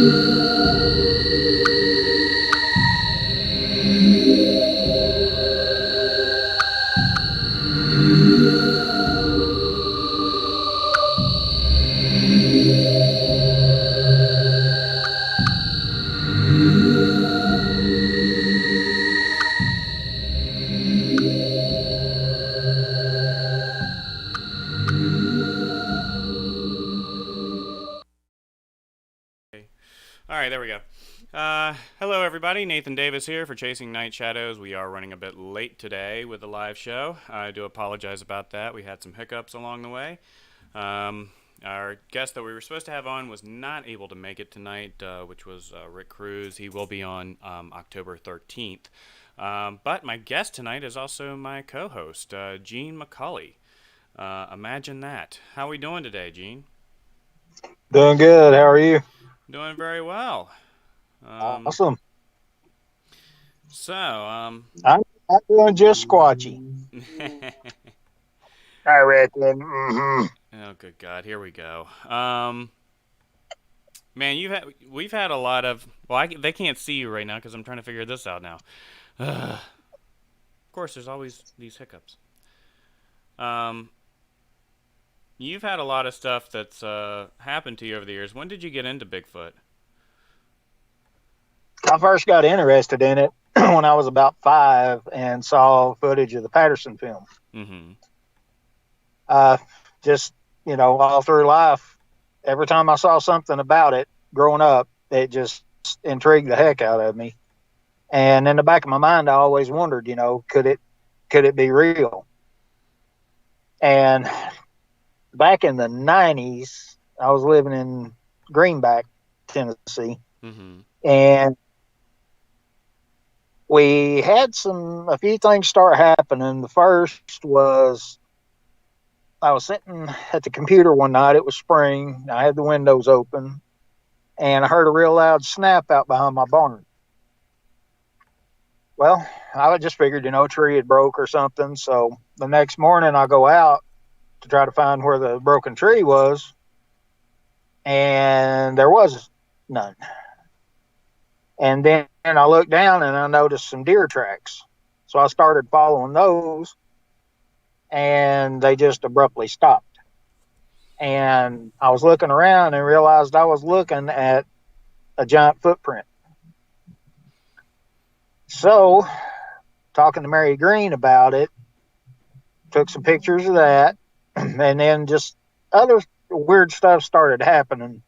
All right, there we go. Hello, everybody. Nathan Davis here for Chasing Night Shadows. We are running a bit late today with the live show. I do apologize about that. We had some hiccups along the way. Our guest that we were supposed to have on was not able to make it tonight, which was Rick Cruz. He will be on October 13th. But my guest tonight is also my co-host, Gene McCauley. Imagine that. How are we doing today, Gene? Doing good. How are you? Doing very well. Awesome. So, I'm doing just squatchy. I reckon. Mm-hmm. Oh, good God! Here we go. Man, we've had a lot of. Well, they can't see you right now because I'm trying to figure this out now. Of course, there's always these hiccups. You've had a lot of stuff that's happened to you over the years. When did you get into Bigfoot? I first got interested in it when I was about 5 and saw footage of the Patterson film. Mm-hmm. Just, all through life, every time I saw something about it growing up, it just intrigued the heck out of me. And in the back of my mind, I always wondered, could it be real? And back in the 90s, I was living in Greenback, Tennessee. Mm-hmm. And we had a few things start happening. The first was I was sitting at the computer one night. It was spring. I had the windows open, and I heard a real loud snap out behind my barn. Well, I just figured, a tree had broke or something. So the next morning I go out to try to find where the broken tree was, and there was none. And then I looked down and I noticed some deer tracks. So I started following those, and they just abruptly stopped. And I was looking around and realized I was looking at a giant footprint. So, talking to Mary Green about it, took some pictures of that, and then just other weird stuff started happening.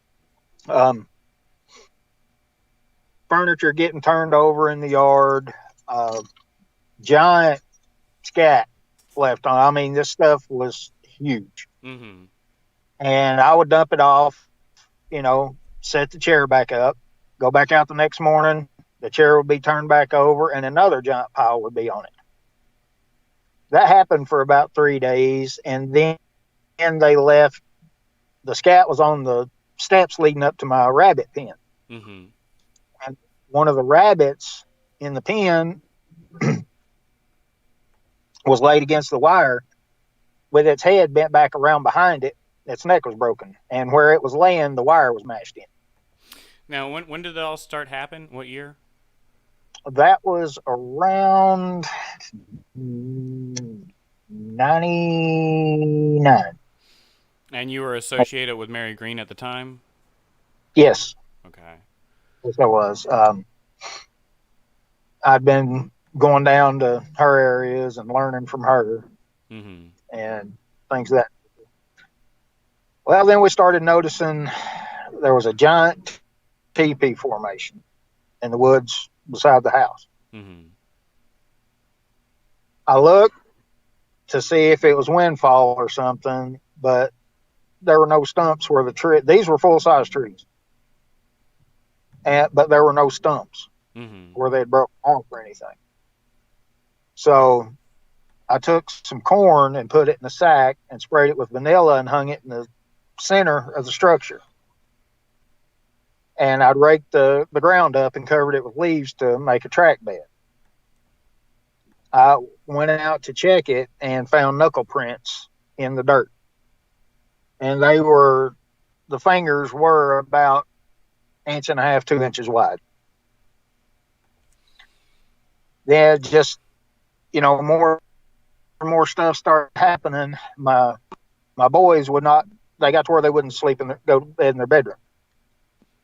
Furniture getting turned over in the yard, giant scat left on. I mean, this stuff was huge. Mm-hmm. And I would dump it off, set the chair back up, go back out the next morning. The chair would be turned back over, and another giant pile would be on it. That happened for about 3 days, and then they left. The scat was on the steps leading up to my rabbit pen. Mm-hmm. And one of the rabbits in the pen was laid against the wire with its head bent back around behind it. Its neck was broken, and where it was laying, the wire was mashed in. Now, when did it all start happen? What year? That was around 99. And you were associated with Mary Green at the time? Yes. Okay. Yes, I was. I'd been going down to her areas and learning from her. Mm-hmm. And things that. Well, then we started noticing there was a giant teepee formation in the woods beside the house. Mm-hmm. I looked to see if it was windfall or something, but there were no stumps where the tree. These were full-size trees, but there were no stumps where they had broken off or anything. So I took some corn and put it in a sack and sprayed it with vanilla and hung it in the center of the structure. And I'd raked the ground up and covered it with leaves to make a track bed. I went out to check it and found knuckle prints in the dirt. And the fingers were about inch and a half, 2 inches wide. Then just more and more stuff started happening. My boys would not. They got to where they wouldn't sleep go to bed in their bedroom.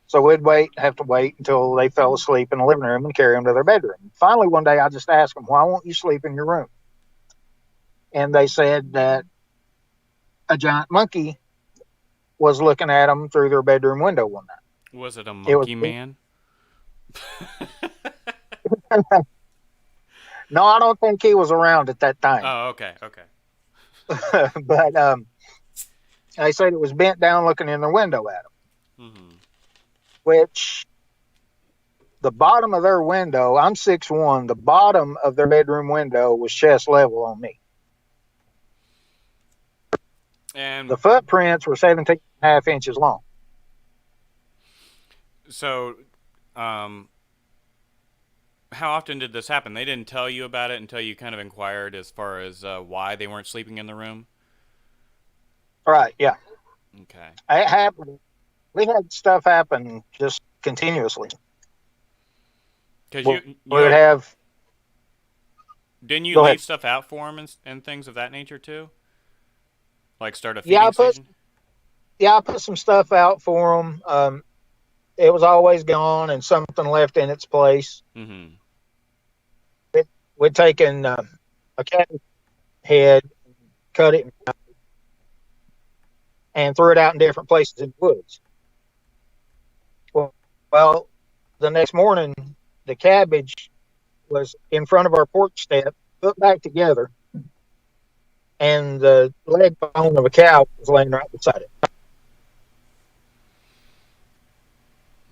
So we'd have to wait until they fell asleep in the living room and carry them to their bedroom. Finally, one day I just asked them, "Why won't you sleep in your room?" And they said that a giant monkey was looking at them through their bedroom window one night. Was it a It was monkey man? no, I don't think he was around at that time. Oh, okay, okay. But they said it was bent down looking in their window at them, Mm-hmm. which the bottom of their window, I'm 6'1", the bottom of their bedroom window was chest level on me. And the footprints were 17.5 inches long. so, how often did this happen? They didn't tell you about it until you kind of inquired as far as why they weren't sleeping in the room? Right, yeah. Okay. It happened. We had stuff happen just continuously. Because we would have. Didn't you Go leave ahead. stuff out for them and things of that nature too? Like start a Yeah, feeding station? I put some stuff out for them. It was always gone and something left in its place. Mm-hmm. We'd taken a cat head, cut it, and threw it out in different places in the woods. Well, the next morning, the cabbage was in front of our porch step, put back together, and the leg bone of a cow was laying right beside it.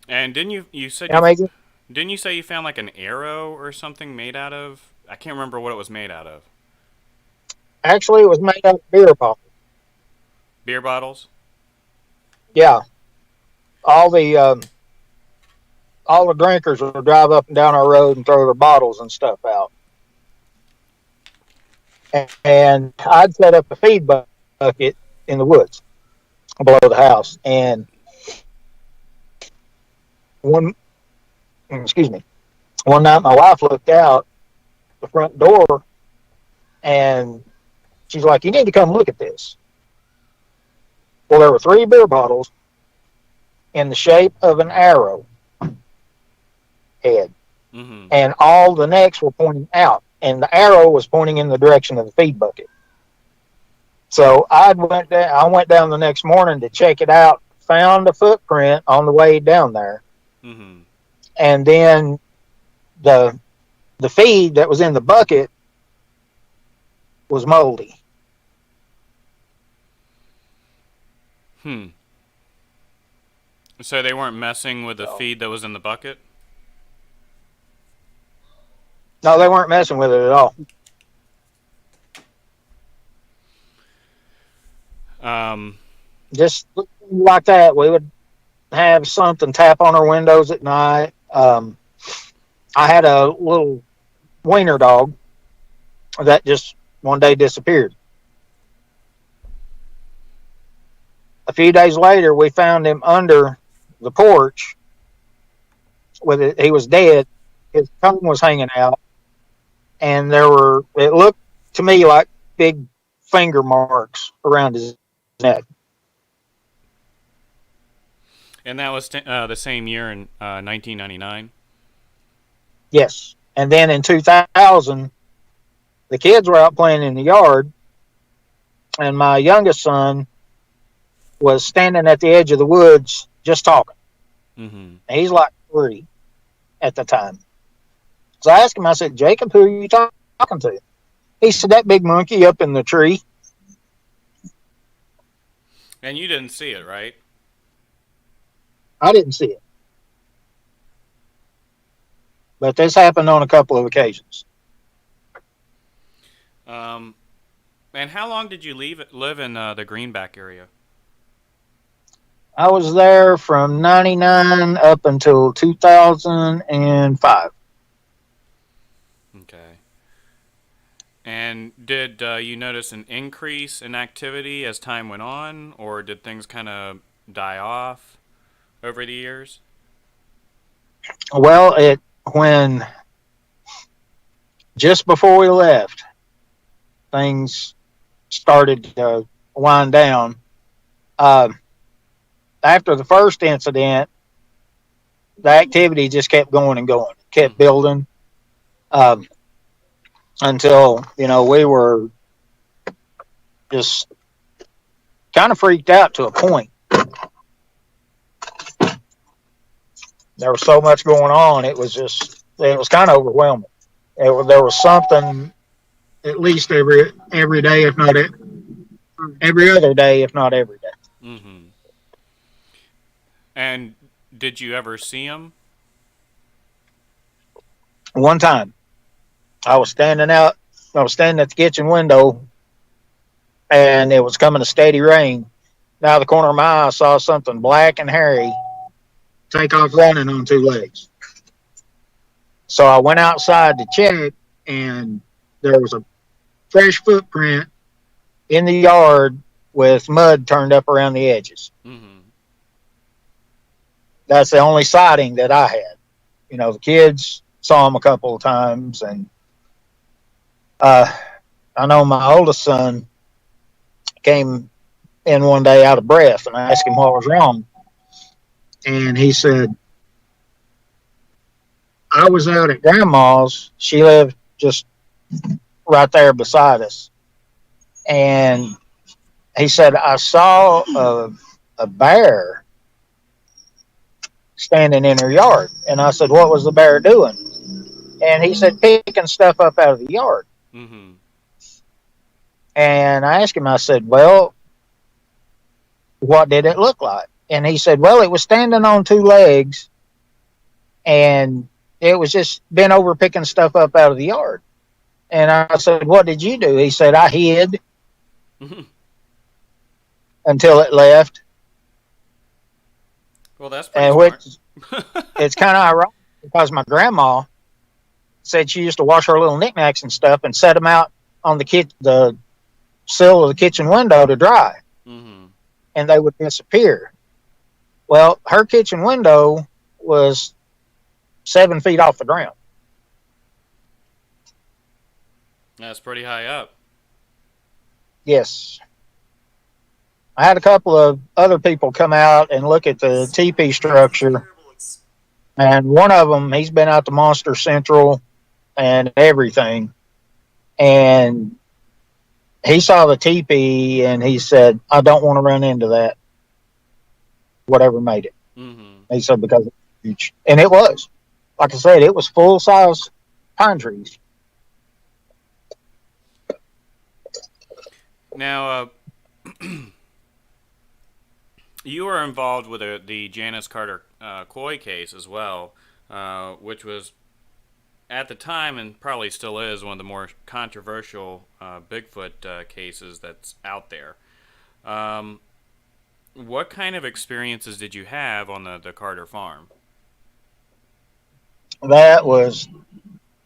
And you said Now, Megan, didn't you say you found like an arrow or something made out of? I can't remember what it was made out of. actually, it was made out of beer bottles. Beer bottles? Yeah, all the all the drinkers would drive up and down our road and throw their bottles and stuff out. And I'd set up a feed bucket in the woods below the house. And one, excuse me, one night my wife looked out the front door and she's like, "You need to come look at this." Well, there were 3 beer bottles in the shape of an arrow head, Mm-hmm. and all the necks were pointing out, and the arrow was pointing in the direction of the feed bucket. So I went down the next morning to check it out, found a footprint on the way down there, Mm-hmm. and then the feed that was in the bucket was moldy. So they weren't messing with the feed that was in the bucket? No, they weren't messing with it at all. Just like that, we would have something tap on our windows at night. I had a little wiener dog that just one day disappeared. A few days later, we found him under the porch. He was dead. His tongue was hanging out, and it looked to me like big finger marks around his neck. And that was the same year in 1999? Yes. And then in 2000, the kids were out playing in the yard, and my youngest son was standing at the edge of the woods just talking. Mm-hmm. He's like 3 at the time. So I asked him, I said, "Jacob, who are you talking to?" He said, "That big monkey up in the tree." And you didn't see it, right? I didn't see it. But this happened on a couple of occasions. And how long did you live in the Greenback area? I was there from 99 up until 2005. Okay. And did you notice an increase in activity as time went on, or did things kind of die off over the years? Well, it when just before we left, things started to wind down. Uh, After the first incident, the activity just kept going and going, kept Mm-hmm. building um, until we were just kind of freaked out to a point. There was so much going on; it was kind of overwhelming. There was something at least every day, if not every other day, if not every day. Mm-hmm. And did you ever see him? One time, I was standing out. I was standing at the kitchen window, and it was coming a steady rain. Out of the corner of my eye, I saw something black and hairy take off running on two legs. So I went outside to check, and there was a fresh footprint in the yard with mud turned up around the edges. Mm-hmm. That's the only sighting that I had. The kids saw him a couple of times, and uh, I know my oldest son came in one day out of breath, and I asked him what was wrong, and he said, "I was out at Grandma's. She lived just right there beside us, and he said I saw a bear standing in her yard." And I said, "What was the bear doing?" And he said, "Picking stuff up out of the yard." Mm-hmm. And I asked him, I said, "Well, what did it look like?" And he said, "Well, it was standing on two legs, and it was just bent over picking stuff up out of the yard." And I said, "What did you do?" He said, "I hid Mm-hmm. until it left." Well, that's pretty And smart. which it's kind of ironic because my grandma said she used to wash her little knickknacks and stuff and set them out on the sill of the kitchen window to dry, Mm-hmm. and they would disappear. Well, her kitchen window was 7 feet off the ground. That's pretty high up. Yes. I had a couple of other people come out and look at the teepee structure, and one of them, he's been out to Monster Central and everything, and he saw the teepee and he said, "I don't want to run into that, whatever made it." Mm-hmm. He said, "Because it's huge." And it was. Like I said, it was full size pine trees. Now, you were involved with the Janice Carter Coy case as well, which was at the time and probably still is one of the more controversial Bigfoot cases that's out there. Um, what kind of experiences did you have on the Carter farm? That was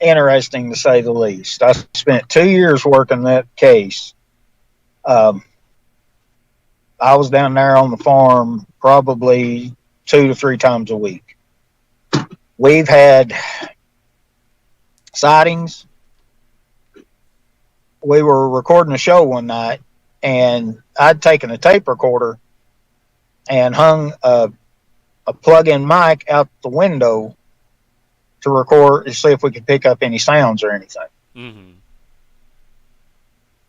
interesting to say the least. I spent 2 years working that case. Um, I was down there on the farm probably 2 to 3 times a week. We've had sightings. We were recording a show one night, and I'd taken a tape recorder and hung a plug-in mic out the window to record to see if we could pick up any sounds or anything. Mm-hmm.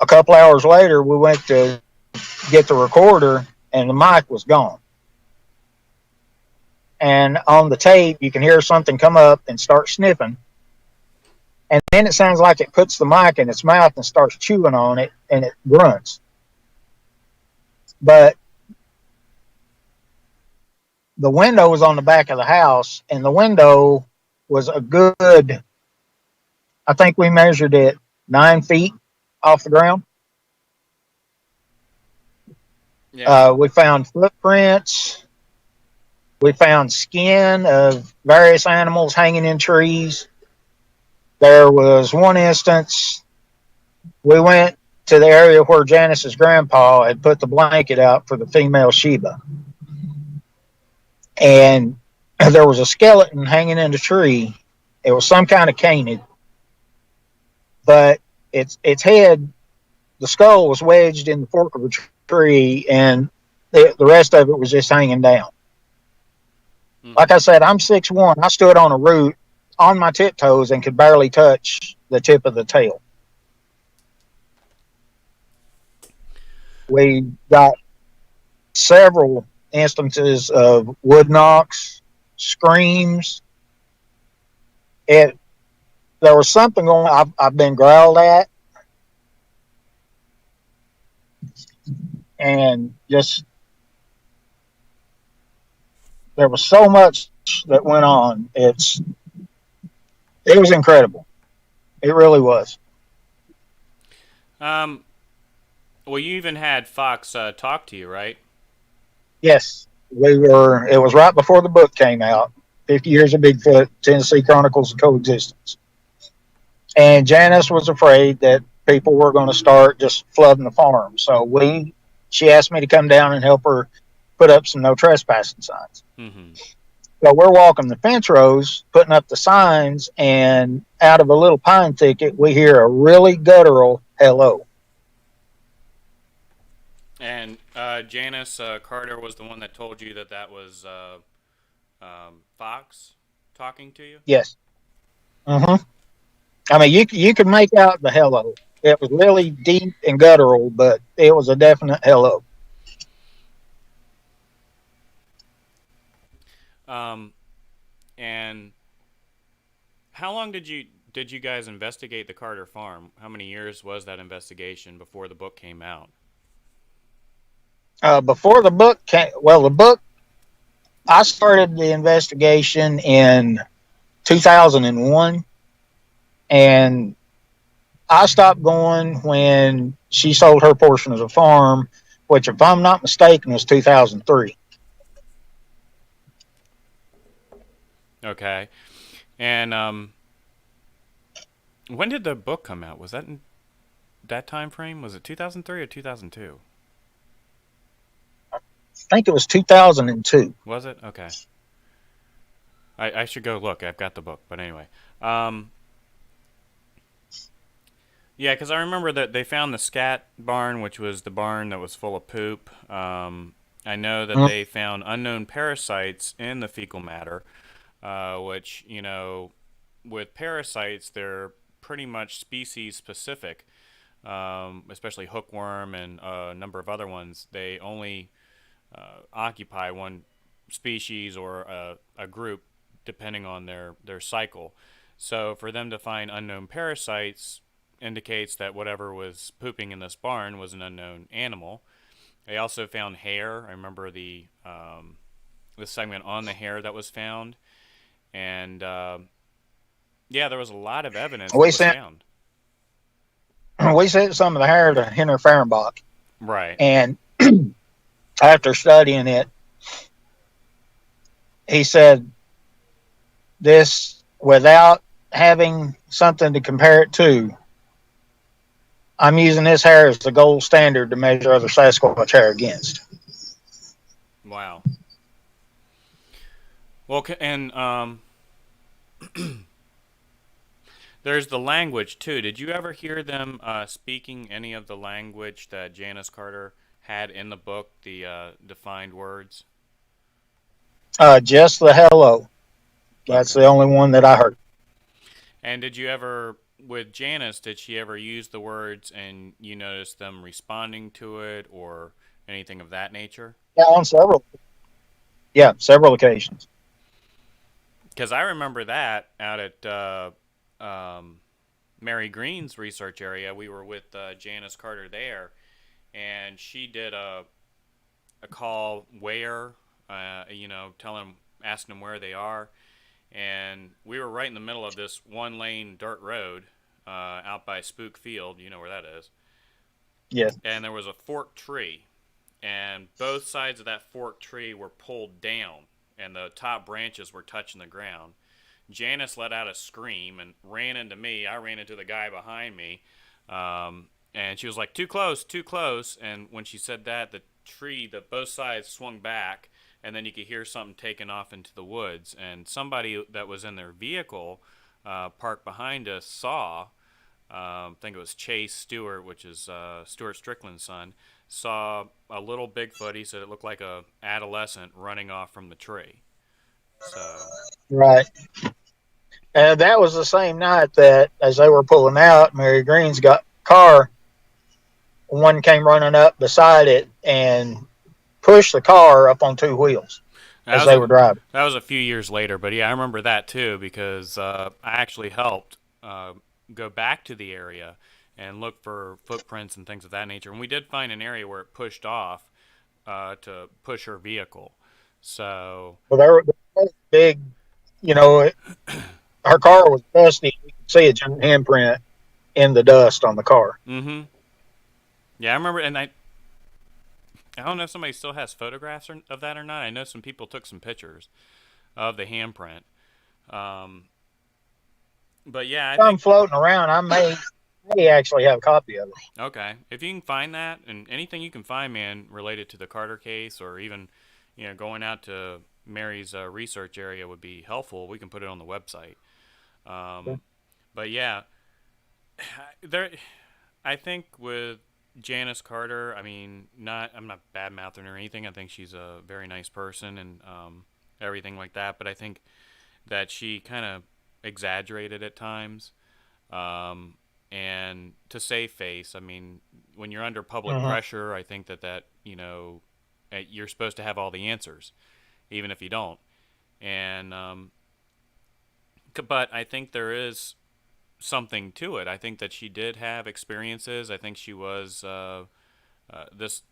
A couple hours later, we went to get the recorder, and the mic was gone. And on the tape, you can hear something come up and start sniffing. And then it sounds like it puts the mic in its mouth and starts chewing on it, and it grunts. But the window was on the back of the house, and the window was a good, I think we measured it 9 feet off the ground. Yeah. We found footprints. We found skin of various animals hanging in trees. There was one instance, we went to the area where Janice's grandpa had put the blanket out for the female Sheba. And there was a skeleton hanging in the tree. It was some kind of canid, but its head, the skull was wedged in the fork of a tree, and the rest of it was just hanging down. Like Mm-hmm. I said, I'm 6'1". I stood on a root on my tiptoes and could barely touch the tip of the tail. We got several instances of wood knocks, screams. It There was something going. I've been growled at, and just there was so much that went on. It was incredible. It really was. Um, well, you even had Fox talk to you, right? Yes, we were. It was right before the book came out. 50 Years of Bigfoot, Tennessee Chronicles of Coexistence. And Janice was afraid that people were going to start just flooding the farm. So she asked me to come down and help her put up some no trespassing signs. Mm-hmm. So we're walking the fence rows, putting up the signs, and out of a little pine thicket, we hear a really guttural hello. And Janice Carter was the one that told you that that was Fox talking to you. Yes. Mm-hmm. I mean, you could make out the hello. It was really deep and guttural, but it was a definite hello. Um, and how long did you guys investigate the Carter farm? How many years was that investigation before the book came out? Before the book came, well, the book, I started the investigation in 2001, and I stopped going when she sold her portion of the farm, which, if I'm not mistaken, was 2003. Okay. And when did the book come out? Was that in that time frame? Was it 2003 or 2002? I think it was 2002. Was it? Okay. I should go look. I've got the book. But anyway. Um, yeah, because I remember that they found the scat barn, which was the barn that was full of poop. I know that they found unknown parasites in the fecal matter, which, with parasites, they're pretty much species specific, especially hookworm and a number of other ones. They only occupy one species or a group depending on their cycle. So for them to find unknown parasites indicates that whatever was pooping in this barn was an unknown animal. They also found hair. I remember the segment on the hair that was found, and yeah, there was a lot of evidence that We was sent found. we sent some of the hair to Henry Fehrenbach, Right. and after studying it, he said this without having something to compare it to. I'm using this hair as the gold standard to measure other Sasquatch hair against. Wow. Well, and there's the language too. Did you ever hear them speaking any of the language that Janice Carter had in the book, the defined words? Just the hello. That's Okay. the only one that I heard. And did you ever, with Janice, did she ever use the words and you noticed them responding to it or anything of that nature? Yeah, on several. Yeah, several occasions. Because I remember that out at um, Mary Green's research area. We were with Janice Carter there, and she did a call where, asking them where they are. And we were right in the middle of this one lane dirt road out by Spook Field. You know where that is. Yes. And there was a forked tree, and both sides of that forked tree were pulled down, and the top branches were touching the ground. Janice let out a scream and ran into me. I ran into the guy behind me, and she was like, "Too close, too close." And when she said that, the tree, both sides swung back, and then you could hear something taking off into the woods. And somebody that was in their vehicle parked behind us saw, I think it was Chase Stewart, which is Stuart Strickland's son, saw a little Bigfoot. He said it looked like a adolescent running off from the tree. So Right. That was the same night that, as they were pulling out, Mary Green's got car. One came running up beside it and pushed the car up on two wheels that as was they were driving. that was a few years later, but yeah, I remember that too because I actually helped go back to the area and look for footprints and things of that nature. And we did find an area where it pushed off to push her vehicle. So Well, there was big, you know, her car was dusty. You could see a giant handprint in the dust on the car. mm-hmm. Yeah, I remember, and I don't know if somebody still has photographs of that or not. I know some people took some pictures of the handprint. Um, but yeah, I If I'm think floating around, may actually have a copy of it. okay. If you can find that and anything you can find, man, related to the Carter case or even, going out to Mary's research area would be helpful. We can put it on the website. Um, but yeah, there. I think with Janice Carter, I mean, I'm not bad mouthing or anything. I think she's a very nice person and everything like that. But I think that she kind of exaggerated at times. And to save face, I mean, when you're under public Mm-hmm. pressure, I think that you're supposed to have all the answers, even if you don't. And but I think there is something to it. I think that she did have experiences. I think she was this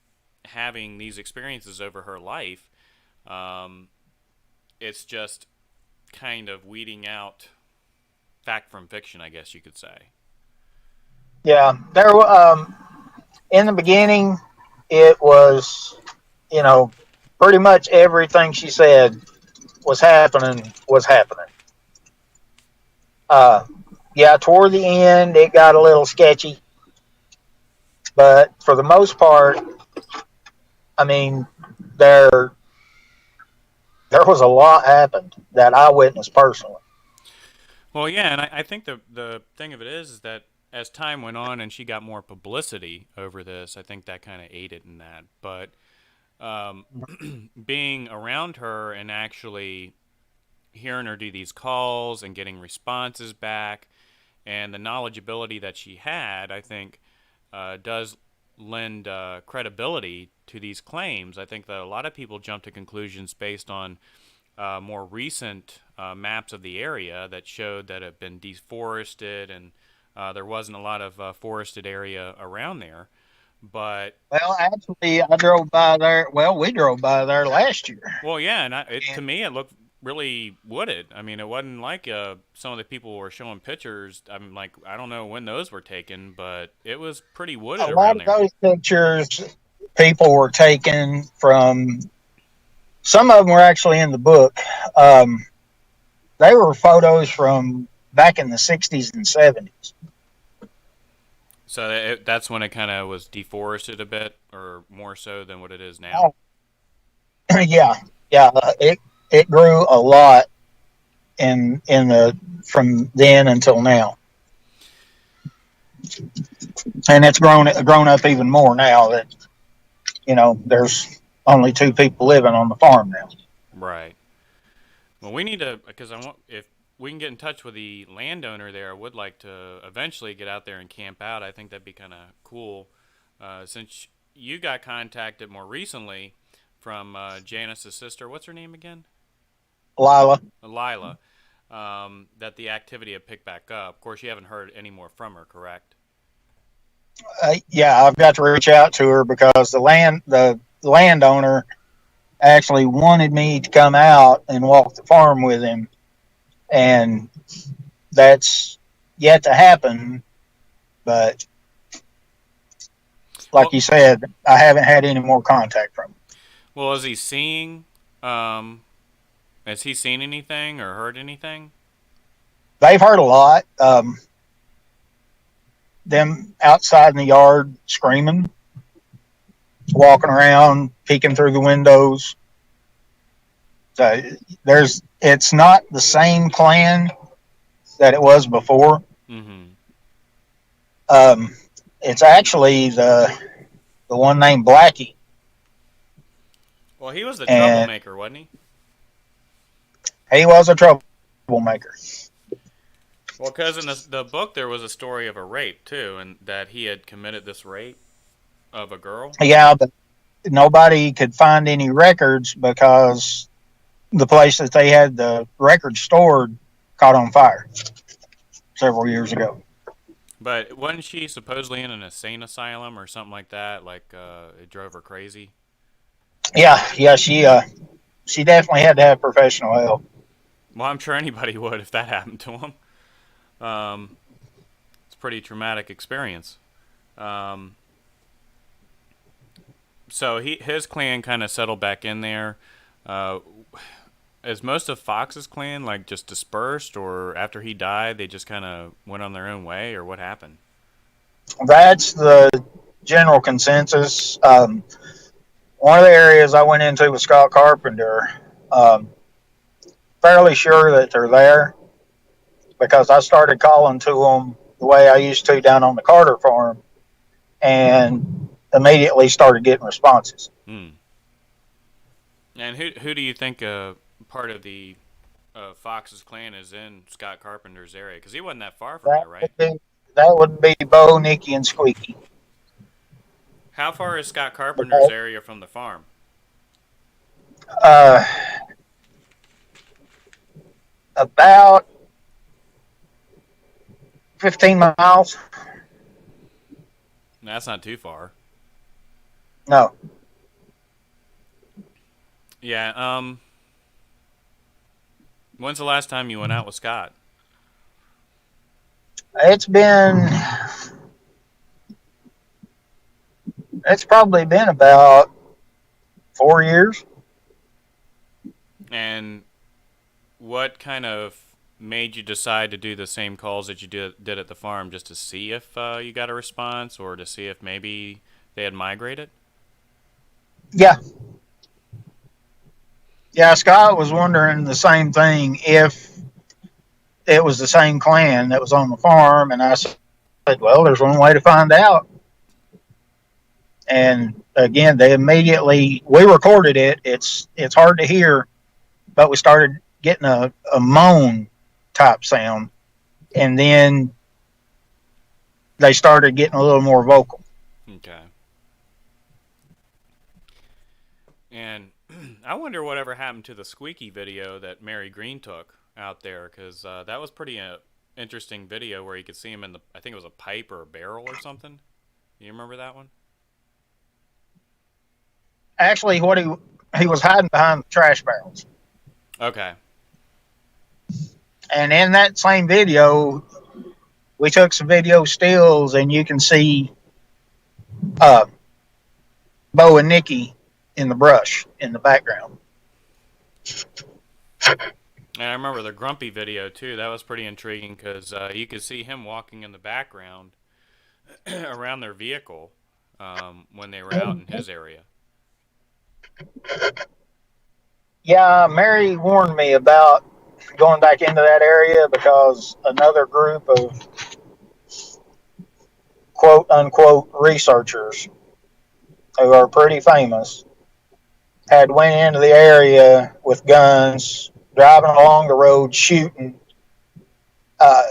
having these experiences over her life. Um, it's just kind of weeding out fact from fiction, I guess you could say. Yeah, there. In the beginning, it was, you know, pretty much everything she said was happening. Uh, yeah, toward the end, it got a little sketchy, but for the most part, I mean, there there was a lot happened that I witnessed personally. Well, yeah, and I think the thing of it is that as time went on and she got more publicity over this, I think that kind of aided in that. But um, being around her and actually hearing her do these calls and getting responses back, and the knowledgeability that she had, I think, does lend credibility to these claims. I think that a lot of people jump to conclusions based on more recent maps of the area that showed that it had been deforested and there wasn't a lot of forested area around there. But Well, actually, I drove by there. Well, we drove by there last year. well, yeah, and to And me it looked really wooded. I mean, it wasn't like some of the people were showing pictures. I'm like, I don't know when those were taken, but it was pretty wooded a lot around of there. those pictures people were taken from, some of them were actually in the book. Um, they were photos from back in the 60s and 70s. So that's when it kind of was deforested a bit, or more so than what it is now. Oh, yeah, yeah. It grew a lot in the from then until now, and it's grown up even more now that there's only two people living on the farm now. Right. Well, we need to, because I want, if we can get in touch with the landowner there, I would like to eventually get out there and camp out. I think that'd be kind of cool. Since you got contacted more recently from Janice's sister, what's her name again? Lila. Lila. That the activity had picked back up. Of course, you haven't heard any more from her, correct? Yeah, I've got to reach out to her because the landowner actually wanted me to come out and walk the farm with him, and that's yet to happen. But like Well, you said, I haven't had any more contact from him. well, is he seeing? Um, has he seen anything or heard anything? They've heard a lot. Them outside in the yard screaming, walking around, peeking through the windows. So it's not the same clan that it was before. Mm-hmm. Um, it's actually the one named Blackie, Well, he was the and troublemaker, wasn't he? he was a troublemaker. Well, because in the book there was a story of a rape too, and that he had committed this rape of a girl. Yeah, but nobody could find any records because the place that they had the records stored caught on fire several years ago. But wasn't she supposedly in an insane asylum or something like that? Like it drove her crazy. Yeah, she definitely had to have professional help. Well, I'm sure anybody would if that happened to him. Um, it's a pretty traumatic experience. Um, so his clan kind of settled back in there. Uh, is most of Fox's clan like just dispersed, or after he died, they just kind of went on their own way, or what happened? That's the general consensus. One of the areas I went into with Scott Carpenter, um, fairly sure that they're there because I started calling to them the way I used to down on the Carter farm and immediately started getting responses. Hmm. And who do you think part of the Fox's clan is in Scott Carpenter's area? Because he wasn't that far from That there, right? would be that would be Bo, Nikki, and Squeaky. How far is Scott Carpenter's area from the farm? Uh, about 15 miles. That's not too far. No, Yeah. When's the last time you went out with Scott? it's been it's probably been about 4 years. And what kind of made you decide to do the same calls that you did at the farm, just to see if you got a response, or to see if maybe they had migrated? Yeah, yeah. Scott was wondering the same thing if it was the same clan that was on the farm, and I said, "Well, there's one way to find out." And again, they immediately we recorded it. It's hard to hear, but we started getting a moan type sound, and then they started getting a little more vocal. Okay. And I wonder whatever happened to the squeaky video that Mary Green took out there, because that was pretty interesting video where you could see him in I think it was a pipe or a barrel or something. You remember that one? Actually, what he was hiding behind the trash barrels, Okay. and in that same video, we took some video stills, and you can see uh, Bo and Nikki in the brush in the background. And I remember the grumpy video too. That was pretty intriguing because you could see him walking in the background around their vehicle when they were out in his area. Yeah, Mary warned me about going back into that area because another group of quote unquote researchers who are pretty famous had went into the area with guns, driving along the road, shooting, uh,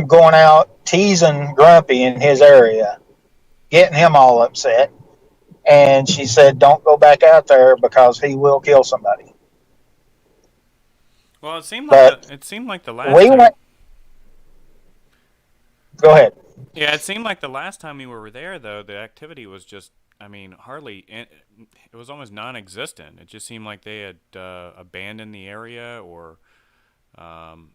going out, teasing Grumpy in his area, getting him all upset. And she said, "Don't go back out there because he will kill somebody." Well, it seemed like the last we time. went. Go ahead. Yeah, it seemed like the last time we were there, though, the activity was just, I mean, hardly. It was almost non-existent. It just seemed like they had abandoned the area or um,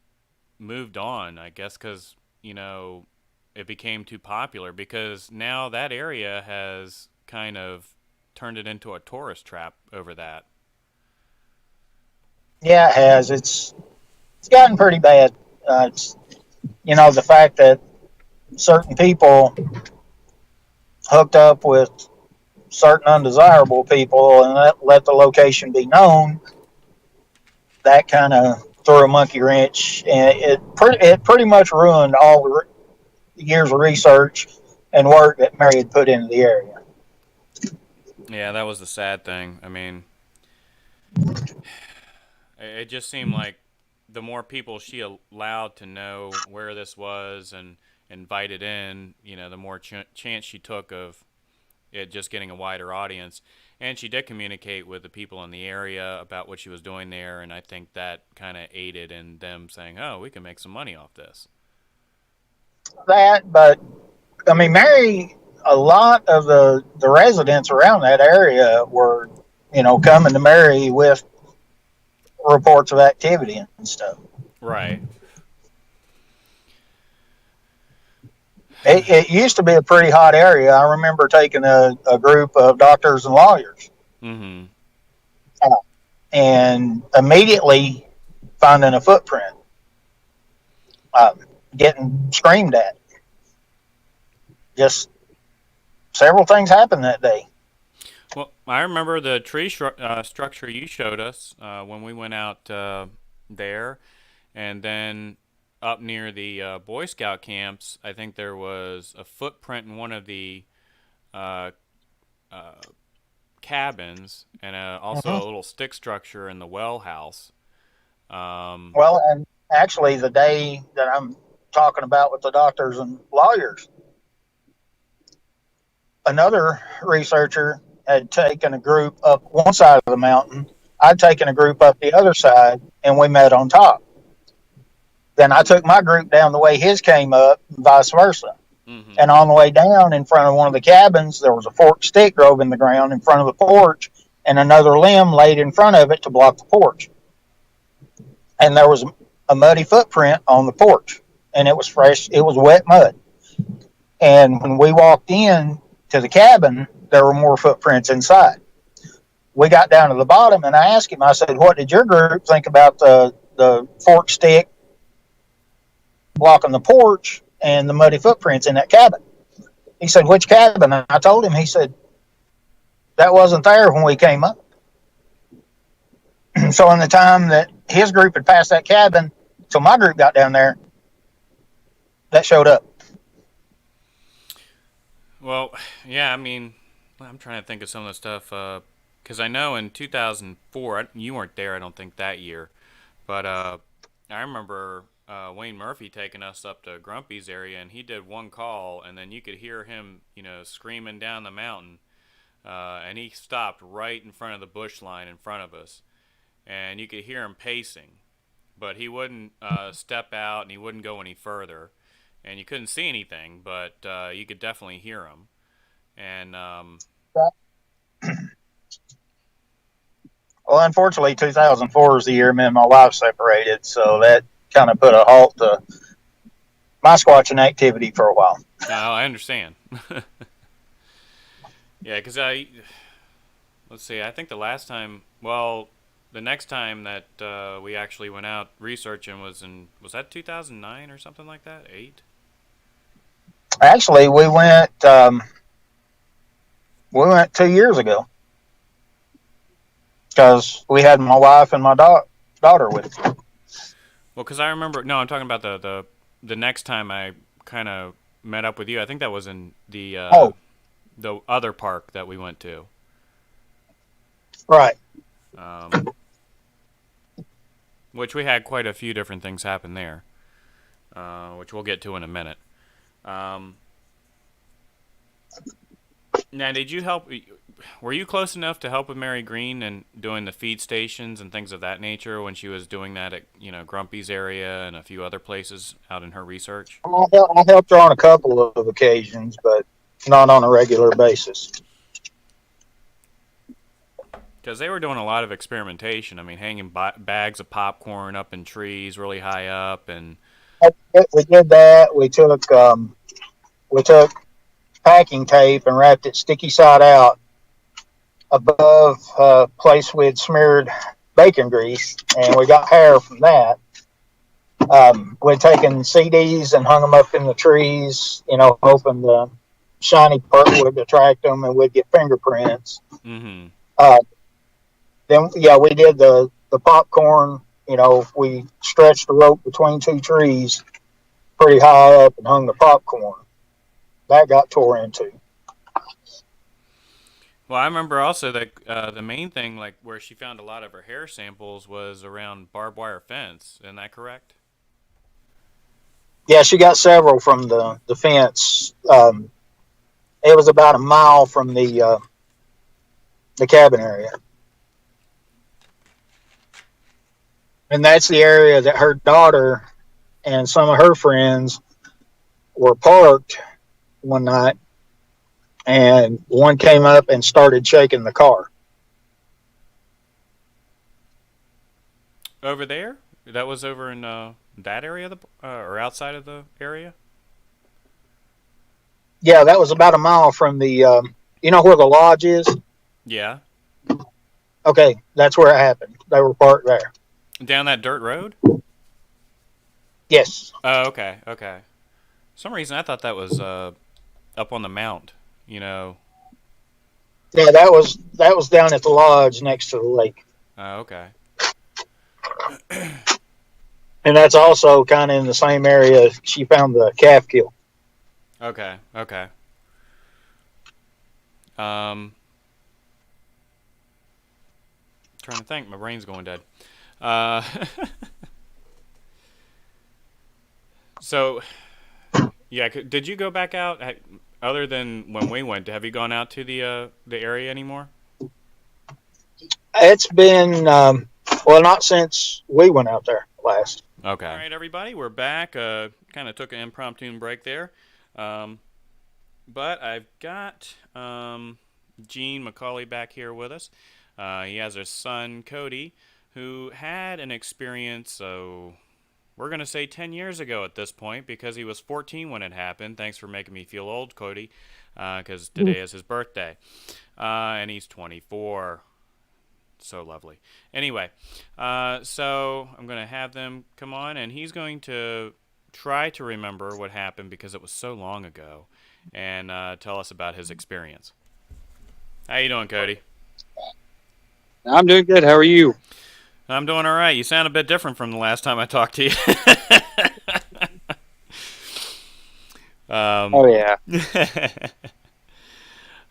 moved on. I guess because it became too popular. Because now that area has kind of turned it into a tourist trap over that. Yeah, it has. It's gotten pretty bad. It's the fact that certain people hooked up with certain undesirable people and let the location be known. that kind of threw a monkey wrench, and it pretty much ruined all the years of research and work that Mary had put into the area. Yeah, that was the sad thing. I mean, it just seemed like the more people she allowed to know where this was and invited in, the more chance she took of it just getting a wider audience. And she did communicate with the people in the area about what she was doing there, and I think that kind of aided in them saying, "Oh, we can make some money off this." That, but I mean, Mary, a lot of the residents around that area were, coming to Mary with reports of activity and stuff. Right. It used to be a pretty hot area. I remember taking a group of doctors and lawyers, Mm-hmm. and immediately finding a footprint, getting screamed at. Just several things happened that day. Well, I remember the tree structure you showed us when we went out there, and then up near the Boy Scout camps, I think there was a footprint in one of the uh, uh, cabins, and also Mm-hmm. a little stick structure in the well house. Um, Well, and actually, the day that I'm talking about with the doctors and lawyers, another researcher had taken a group up one side of the mountain. I'd taken a group up the other side, and we met on top. Then I took my group down the way his came up, and vice versa. mm-hmm. And on the way down, in front of one of the cabins, there was a forked stick drove in the ground in front of the porch, and another limb laid in front of it to block the porch. And there was a muddy footprint on the porch, and it was fresh. It was wet mud. And when we walked in to the cabin, there were more footprints inside. We got down to the bottom, and I asked him, I said, "What did your group think about the fork stick blocking the porch and the muddy footprints in that cabin?" He said, "Which cabin?" I told him. He said, "That wasn't there when we came up." So in the time that his group had passed that cabin till my group got down there, that showed up. Well, yeah, I mean, I'm trying to think of some of the stuff because I know in 2004, you weren't there, I don't think that year, but I remember Wayne Murphy taking us up to Grumpy's area, and he did one call, and then you could hear him, screaming down the mountain, and he stopped right in front of the bush line in front of us, and you could hear him pacing, but he wouldn't step out, and he wouldn't go any further, and you couldn't see anything, but you could definitely hear him, and Well, unfortunately, 2004 is the year me and my wife separated, so that kind of put a halt to my squatching activity for a while. no, I understand. Yeah, because let's see, I think the next time that we actually went out researching was that 2009 or something like that? 8? Actually, we went 2 years ago because we had my wife and my daughter with us. Well, because I remember, no, I'm talking about the next time I kind of met up with you. I think that was in Oh, the other park that we went to. right. Um, which we had quite a few different things happen there, which we'll get to in a minute. Um, Now, did you help? Were you close enough to help with Mary Green and doing the feed stations and things of that nature when she was doing that at Grumpy's area and a few other places out in her research? I helped her on a couple of occasions, but not on a regular basis. Because they were doing a lot of experimentation. I mean, hanging bags of popcorn up in trees really high up, and We did that. We took packing tape and wrapped it sticky side out above a place we had smeared bacon grease, and we got hair from that. We'd taken CDs and hung them up in the trees, hoping the shiny part would attract them, and we'd get fingerprints. mm-hmm. Uh, then, yeah, we did the popcorn we stretched the rope between two trees pretty high up and hung the popcorn. That got tore into. Well, I remember also that the main thing, like where she found a lot of her hair samples, was around barbed wire fence. Isn't that correct? Yeah, she got several from the fence. It was about a mile from the cabin area, and that's the area that her daughter and some of her friends were parked one night, and one came up and started shaking the car. Over there? That was over in that area, or outside of the area? Yeah, that was about a mile from you know where the lodge is? Yeah. Okay, that's where it happened. They were parked there. Down that dirt road? Yes. Oh, okay, okay. For some reason I thought that was up on the mount. You know. Yeah, that was down at the lodge next to the lake. Oh, okay. And that's also kind of in the same area she found the calf kill. Okay, okay. Um, trying to think. My brain's going dead. Uh, so yeah, did you go back out? Other than when we went, have you gone out to the area anymore? It's been well, not since we went out there last. Okay. All right, everybody, we're back. Kind of took an impromptu break there, um, but I've got Gene McCauley back here with us. He has his son Cody, who had an experience. So we're gonna say 10 years ago at this point because he was 14 when it happened. Thanks for making me feel old, Cody, because today is his birthday, and he's 24. So lovely. Anyway, so I'm going to have them come on, and he's going to try to remember what happened because it was so long ago, and tell us about his experience. How you doing, Cody? I'm doing good. How are you? I'm doing all right. You sound a bit different from the last time I talked to you. Oh yeah.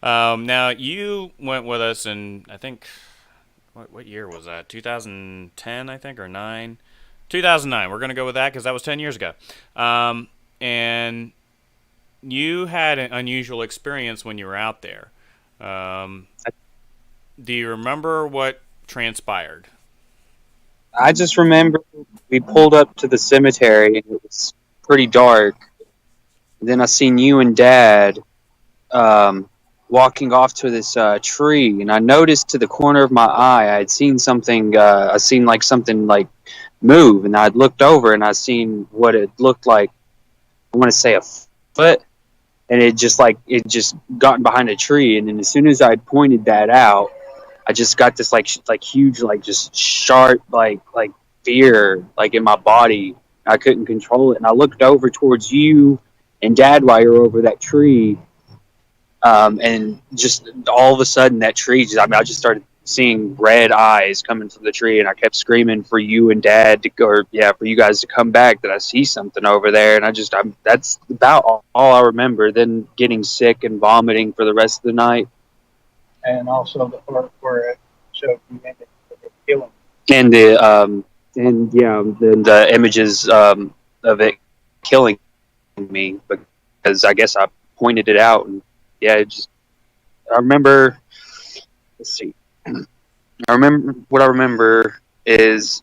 Now you went with us, and I think what year was that? 2010, I think, or 9? 2009. We're going to go with that because that was 10 years ago. And you had an unusual experience when you were out there. Do you remember what transpired? I just remember we pulled up to the cemetery and it was pretty dark. Then I seen you and Dad walking off to this tree, and I noticed to the corner of my eye I had seen something. I seen like something like move, and I'd looked over and I seen what it looked like. I want to say a foot, and it just gotten behind a tree. And then as soon as I pointed that out, I just got this like huge just sharp like fear like in my body. I couldn't control it, and I looked over towards you and Dad while you were over that tree. And just all of a sudden that tree I just started seeing red eyes coming from the tree, and I kept screaming for you and Dad to go, or for you guys to come back, that I see something over there. And that's about all I remember. Then getting sick and vomiting for the rest of the night. And also the part where it showed you ended up killing. And the images of it killing me, because I guess I pointed it out. And I remember, let's see, what I remember is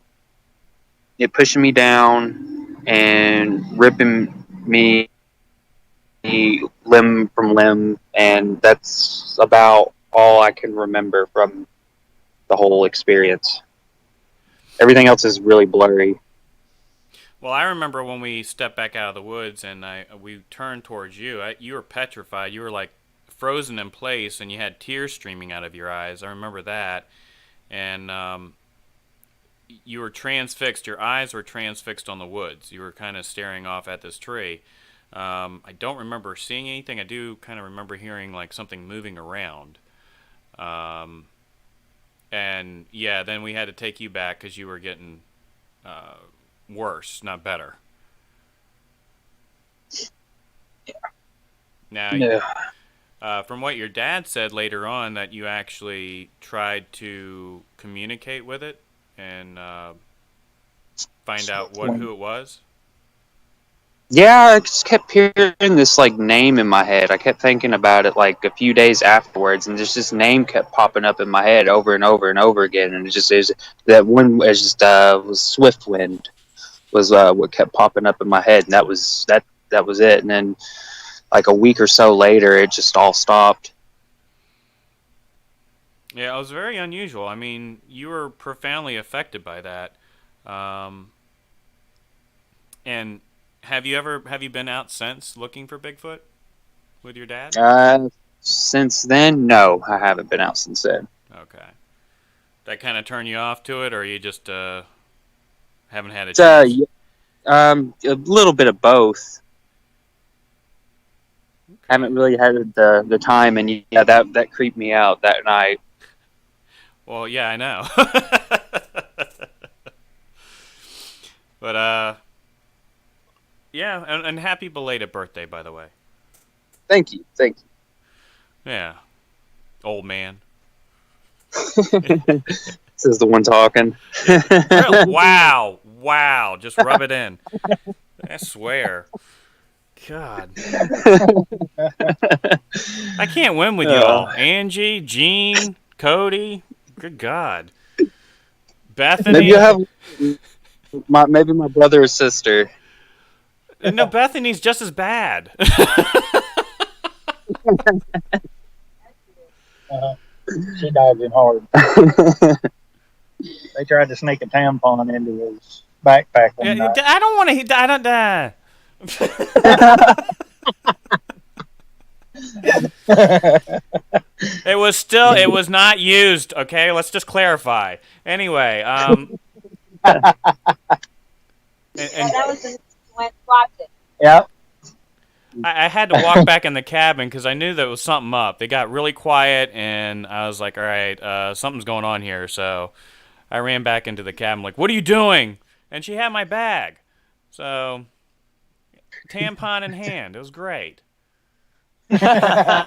it pushing me down and ripping me limb from limb, and that's about all I can remember from the whole experience. Everything else is really blurry. Well, I remember when we stepped back out of the woods and we turned towards you. You were petrified. You were like frozen in place, and you had tears streaming out of your eyes. I remember that. And you were transfixed. Your eyes were transfixed on the woods. You were kind of staring off at this tree. I don't remember seeing anything. I do kind of remember hearing like something moving around. And yeah, then we had to take you back because you were getting worse, not better. Now, Yeah. from what your dad said later on, that you actually tried to communicate with it and find out who it was. Yeah, I just kept hearing this like name in my head. I kept thinking about it like a few days afterwards, and just this name kept popping up in my head over and over and over again. And it just is that one was just was Swiftwind was what kept popping up in my head, and that was it. And then like a week or so later, it just all stopped. Yeah, it was very unusual. I mean, you were profoundly affected by that. And have you been out since looking for Bigfoot with your dad? Since then, no, I haven't been out since then. Okay. That kind of turn you off to it, or you just haven't had a It's, chance? a little bit of both. Okay. Haven't really had the time, and yeah, that creeped me out that night. Well, yeah, I know. But yeah, and happy belated birthday, by the way. Thank you. Yeah, old man. This is the one talking. Really? Wow, just rub it in. I swear. God. I can't win with y'all. Angie, Gene, Cody. Good God. Bethany. Maybe you have maybe my brother or sister. No, Bethany's just as bad. She dodged him hard. They tried to sneak a tampon into his backpack one night. I don't want to. I don't. It was not used. Okay, let's just clarify. Anyway, and that was the went watch it. Yeah. I had to walk back in the cabin because I knew there was something up. They got really quiet, and I was like, all right, something's going on here. So I ran back into the cabin like, what are you doing? And she had my bag. So, tampon in hand. It was great. Yeah,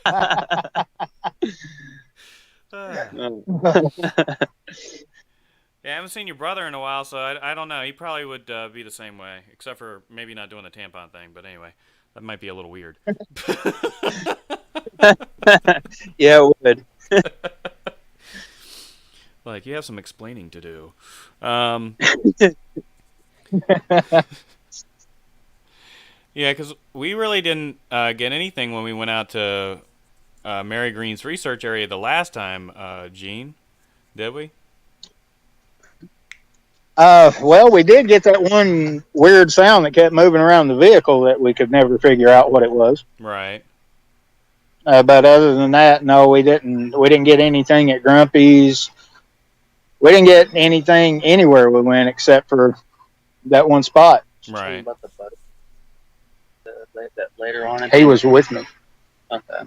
I haven't seen your brother in a while, so I don't know. He probably would be the same way, except for maybe not doing the tampon thing. But anyway, that might be a little weird. Yeah, it would. Like, you have some explaining to do. Yeah, because we really didn't get anything when we went out to Mary Green's research area the last time, Gene. Did we? Well, we did get that one weird sound that kept moving around the vehicle that we could never figure out what it was. Right. But other than that, no, we didn't. We didn't get anything at Grumpy's. We didn't get anything anywhere we went except for that one spot. Right. That later on. He was with me. Okay.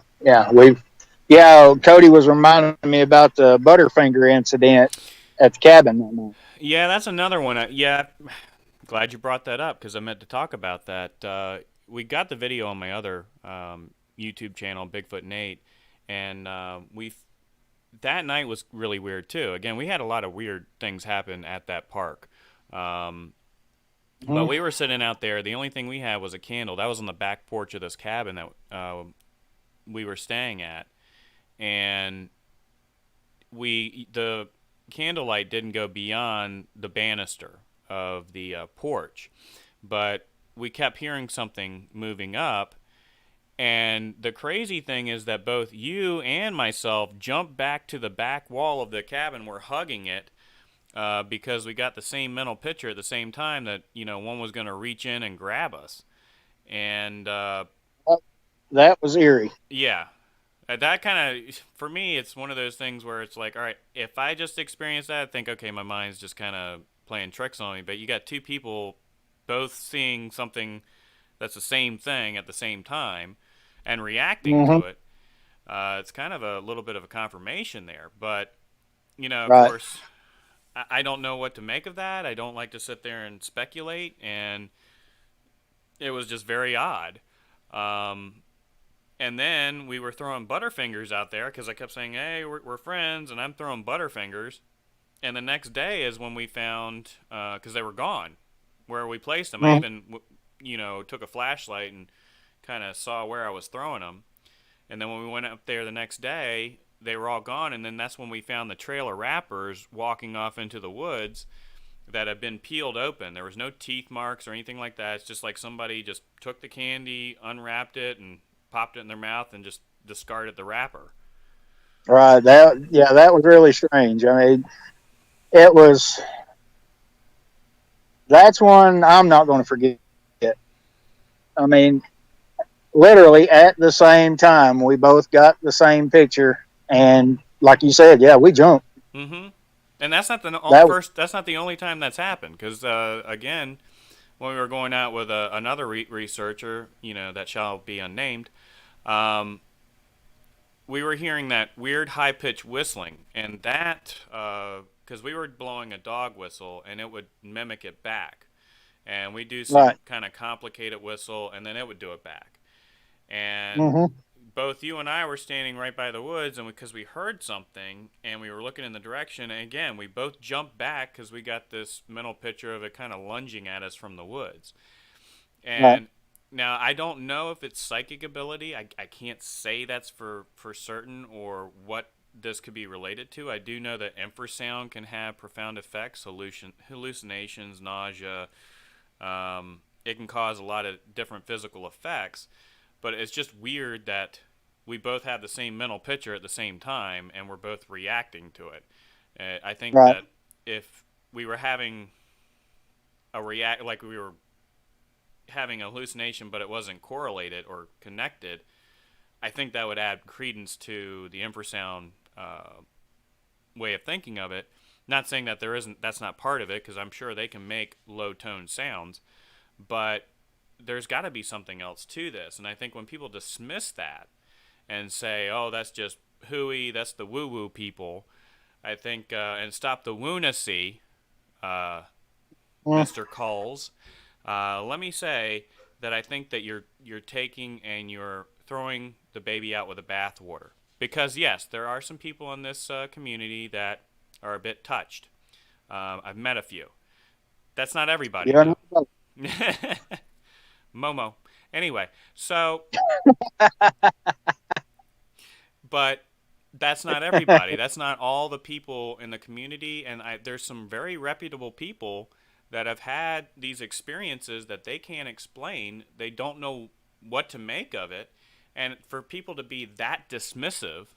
Yeah, Cody was reminding me about the Butterfinger incident at the cabin that night. Yeah, that's another one. Yeah, glad you brought that up because I meant to talk about that. We got the video on my other YouTube channel, Bigfoot Nate, and that night was really weird too. Again, we had a lot of weird things happen at that park. But we were sitting out there. The only thing we had was a candle. That was on the back porch of this cabin that we were staying at, and the candlelight didn't go beyond the banister of the porch, but we kept hearing something moving up. And the crazy thing is that both you and myself jumped back to the back wall of the cabin. We're hugging it because we got the same mental picture at the same time that, one was going to reach in and grab us. And that was eerie. Yeah. That kind of, for me, it's one of those things where it's like, all right, if I just experience that, I think, okay, my mind's just kind of playing tricks on me. But you got two people both seeing something that's the same thing at the same time and reacting to it. It's kind of a little bit of a confirmation there. But, of course, I don't know what to make of that. I don't like to sit there and speculate, and it was just very odd. Um, and then we were throwing Butterfingers out there because I kept saying, "Hey, we're friends," and I'm throwing Butterfingers. And the next day is when we found, because they were gone, where we placed them. I Mhm. even, took a flashlight and kind of saw where I was throwing them. And then when we went up there the next day, they were all gone. And then that's when we found the trail of wrappers walking off into the woods that had been peeled open. There was no teeth marks or anything like that. It's just like somebody just took the candy, unwrapped it, and popped it in their mouth and just discarded the wrapper. Right. That was really strange. I mean, it was. That's one I'm not going to forget. I mean, literally at the same time, we both got the same picture, and like you said, yeah, we jumped. Mm-hmm. And that's not the That first. That's not the only time that's happened. Because again, when we were going out with another researcher, that shall be unnamed, um, we were hearing that weird high pitched whistling, and that because we were blowing a dog whistle, and it would mimic it back, and we do some right. kind of complicated whistle, and then it would do it back, and Mm-hmm. both you and I were standing right by the woods, and because we heard something and we were looking in the direction, and again, we both jumped back because we got this mental picture of it kind of lunging at us from the woods. Right. And now I don't know if it's psychic ability. I can't say that's for certain or what this could be related to. I do know that infrasound can have profound effects, hallucinations, nausea. It can cause a lot of different physical effects, but it's just weird that we both have the same mental picture at the same time and we're both reacting to it. I think Right. that if we were having like we were having a hallucination but it wasn't correlated or connected, I think that would add credence to the infrasound way of thinking of it. Not saying that that's not part of it, because I'm sure they can make low tone sounds, but there's got to be something else to this. And I think when people dismiss that and say, "Oh, that's just hooey, that's the woo woo people," I think and stop the woonacy, uh, Mm. Mr. Coles. Let me say that I think that you're taking and you're throwing the baby out with the bathwater. Because yes, there are some people in this community that are a bit touched. I've met a few. That's not everybody You're though. not, Momo. Anyway, so but that's not everybody. That's not all the people in the community. And there's some very reputable people that have had these experiences that they can't explain. They don't know what to make of it. And for people to be that dismissive,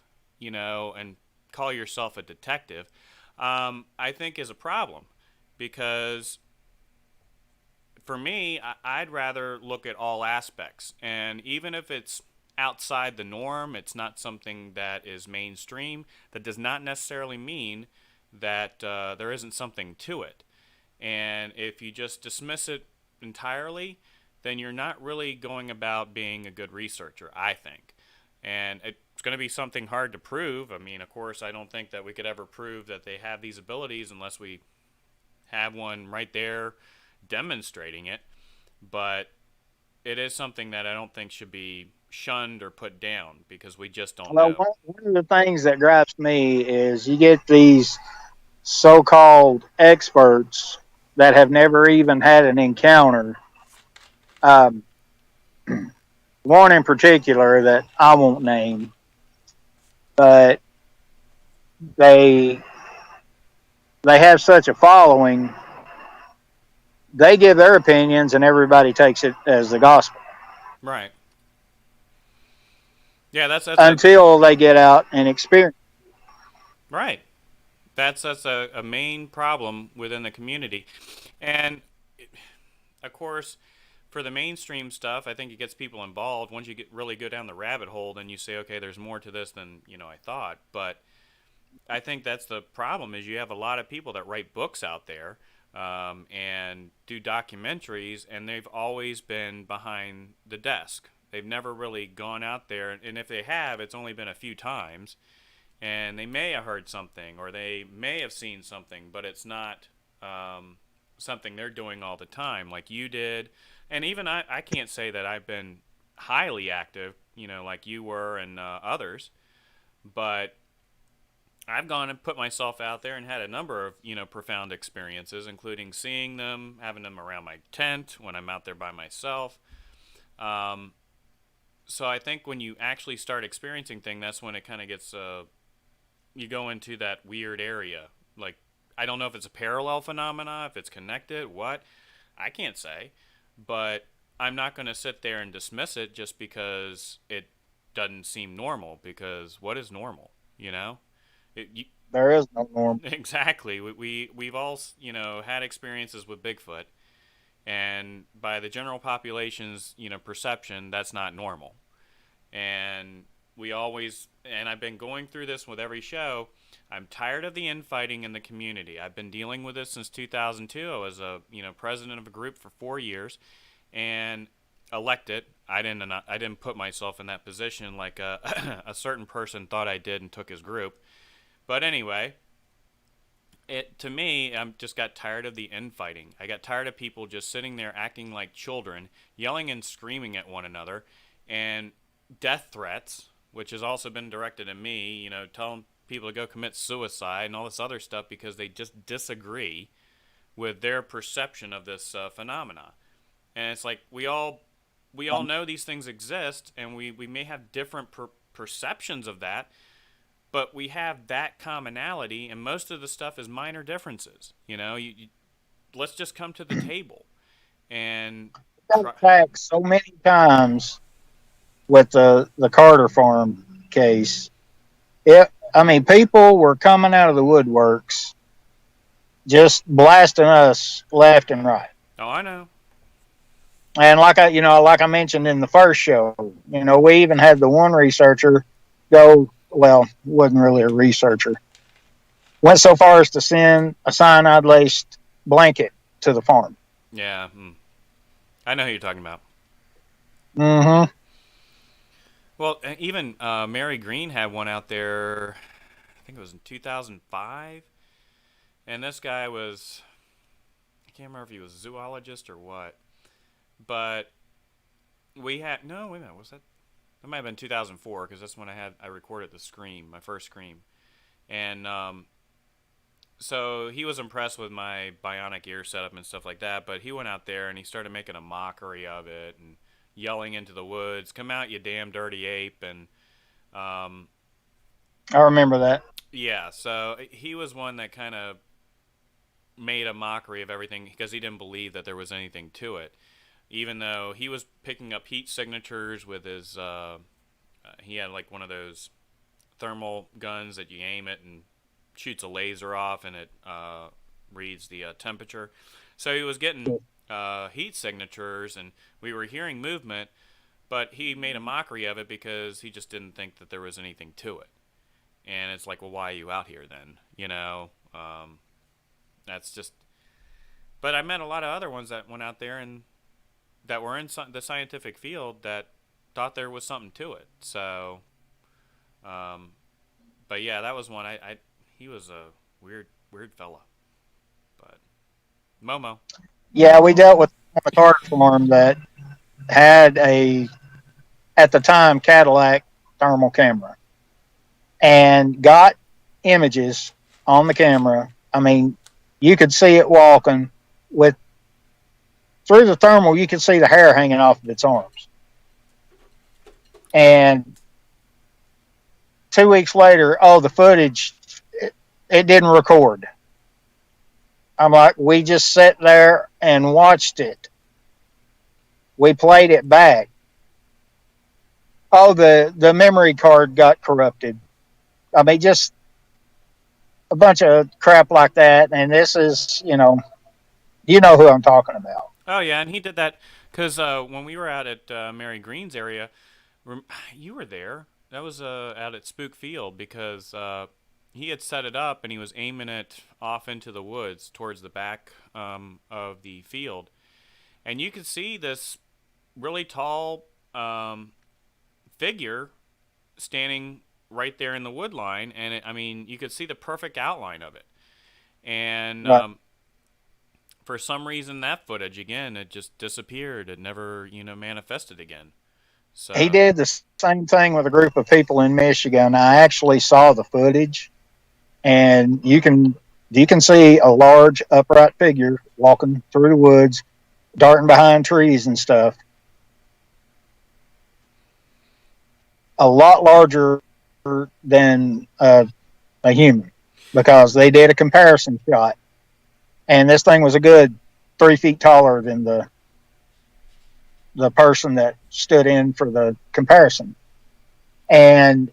and call yourself a detective, I think is a problem. Because for me, I'd rather look at all aspects. And even if it's outside the norm, it's not something that is mainstream, that does not necessarily mean that there isn't something to it. And if you just dismiss it entirely, then you're not really going about being a good researcher, I think. And it's going to be something hard to prove. I mean, of course, I don't think that we could ever prove that they have these abilities unless we have one right there demonstrating it. But it is something that I don't think should be shunned or put down because we just don't well, know. one of the things that gripes me is you get these so-called experts that have never even had an encounter. Um, One in particular that I won't name, but they they have such a following. They give their opinions, and everybody takes it as the gospel Right. Yeah, that's a until they get out and experience. right. That's a main problem within the community. And of course, for the mainstream stuff, I think it gets people involved. Once you get really go down the rabbit hole, then you say, okay, there's more to this than I thought. But I think that's the problem is you have a lot of people that write books out there and do documentaries, and they've always been behind the desk. They've never really gone out there, and if they have, it's only been a few times. and they may have heard something or they may have seen something, but it's not something they're doing all the time like you did. And even I can't say that I've been highly active, like you were and others, but I've gone and put myself out there and had a number of, profound experiences, including seeing them, having them around my tent when I'm out there by myself. Um, so I think when you actually start experiencing things, that's when it kind of gets, you go into that weird area. Like, I don't know if it's a parallel phenomena, if it's connected, what. I can't say. But I'm not going to sit there and dismiss it just because it doesn't seem normal, because what is normal, It, There is no norm. exactly. We've all had experiences with Bigfoot, and by the general population's perception, that's not normal. And I've been going through this with every show. I'm tired of the infighting in the community. I've been dealing with this since 2002. I was a president of a group for 4 years, and elected. I didn't put myself in that position like a certain person thought I did and took his group. But anyway, to me, I just got tired of the infighting. I got tired of people just sitting there acting like children, yelling and screaming at one another, and death threats, which has also been directed at me, telling people to go commit suicide and all this other stuff because they just disagree with their perception of this phenomena. And it's like we all know these things exist, and we may have different perceptions of that, but we have that commonality, and most of the stuff is minor differences. Let's just come to the table and try. Got back so many times with the Carter Farm case. I mean, people were coming out of the woodworks, just blasting us left and right. Oh, I know. And like I mentioned in the first show, we even had the one researcher go. Well, wasn't really a researcher. Went so far as to send a cyanide laced blanket to the farm. Yeah, I know who you're talking about. Mm-hmm. Well, even Mary Green had one out there. I think it was in 2005, and this guy was. I can't remember if he was a zoologist or what, but we had no. Wait a minute, was that? That might have been 2004 because that's when I recorded the scream, my first scream, and so he was impressed with my bionic ear setup and stuff like that. But he went out there and he started making a mockery of it and yelling into the woods, "Come out, you damn dirty ape!" And I remember that. yeah, so he was one that kind of made a mockery of everything because he didn't believe that there was anything to it. Even though he was picking up heat signatures with his, he had like one of those thermal guns that you aim it and shoots a laser off, and it reads the temperature. So he was getting heat signatures, and we were hearing movement, but he made a mockery of it because he just didn't think that there was anything to it. And it's like, well, why are you out here then? That's just. But I met a lot of other ones that went out there and that were in the scientific field that thought there was something to it. So, but yeah, that was one. He was a weird fella. But Momo. Yeah, we dealt with a Carter Farm that had at the time, Cadillac thermal camera and got images on the camera. I mean, you could see it walking through the thermal. You could see the hair hanging off of its arms. And 2 weeks later, the footage, it didn't record. I'm like, we just sat there and watched it. We played it back. The memory card got corrupted. I mean, just a bunch of crap like that. And this is, you know who I'm talking about. Oh yeah, and he did that because when we were out at Mary Green's area, you were there. That was out at Spook Field because he had set it up and he was aiming it off into the woods towards the back of the field, and you could see this really tall figure standing right there in the wood line, and I mean, you could see the perfect outline of it. And Right. for some reason, that footage again, it just disappeared. It never, manifested again. He So, did the same thing with a group of people in Michigan. I actually saw the footage, and you can see a large upright figure walking through the woods, darting behind trees and stuff. A lot larger than a human, because they did a comparison shot, and this thing was a good 3 feet taller than the person that stood in for the comparison, and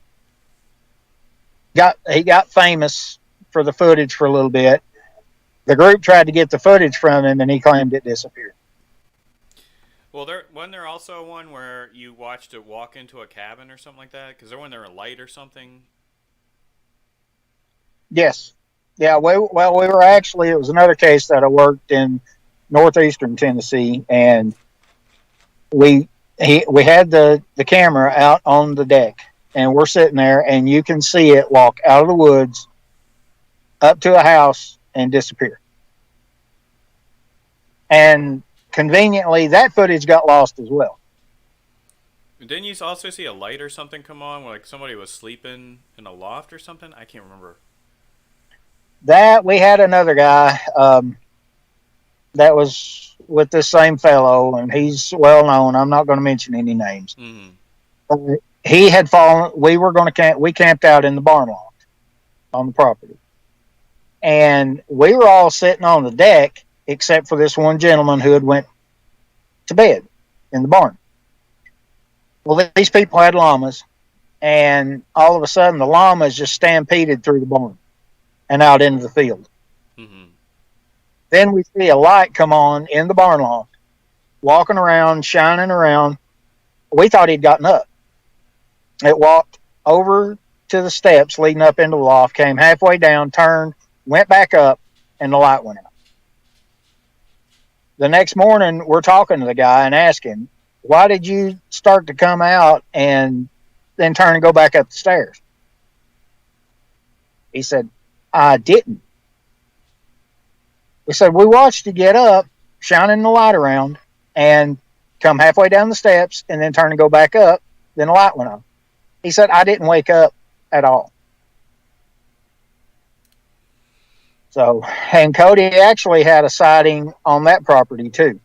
he got famous for the footage for a little bit. The group tried to get the footage from him, and he claimed it disappeared. well, wasn't there also one where you watched it walk into a cabin or something like that? Because wasn't there a light or something? Yes, yeah. We were actually, it was another case that I worked in northeastern Tennessee, and we had the camera out on the deck, and we're sitting there, and you can see it walk out of the woods up to a house and disappear. And conveniently, that footage got lost as well. Didn't you also see a light or something come on, where like somebody was sleeping in a loft or something? I can't remember. That we had another guy that was with this same fellow, and he's well known. I'm not going to mention any names. Mm-hmm. He had fallen. We were going to camp. We camped out in the barn loft on the property, and we were all sitting on the deck except for this one gentleman who had went to bed in the barn. Well, these people had llamas, and all of a sudden the llamas just stampeded through the barn and out into the field. Mm-hmm. Then we see a light come on in the barn loft, walking around, shining around. We thought he'd gotten up. It walked over to the steps leading up into the loft, came halfway down, turned, went back up, and the light went out. The next morning, we're talking to the guy and asking, why did you start to come out and then turn and go back up the stairs? He said, I didn't. We said, we watched you get up, shining the light around, and come halfway down the steps and then turn and go back up. Then the light went on. He said, I didn't wake up at all. So, and Cody actually had a sighting on that property too.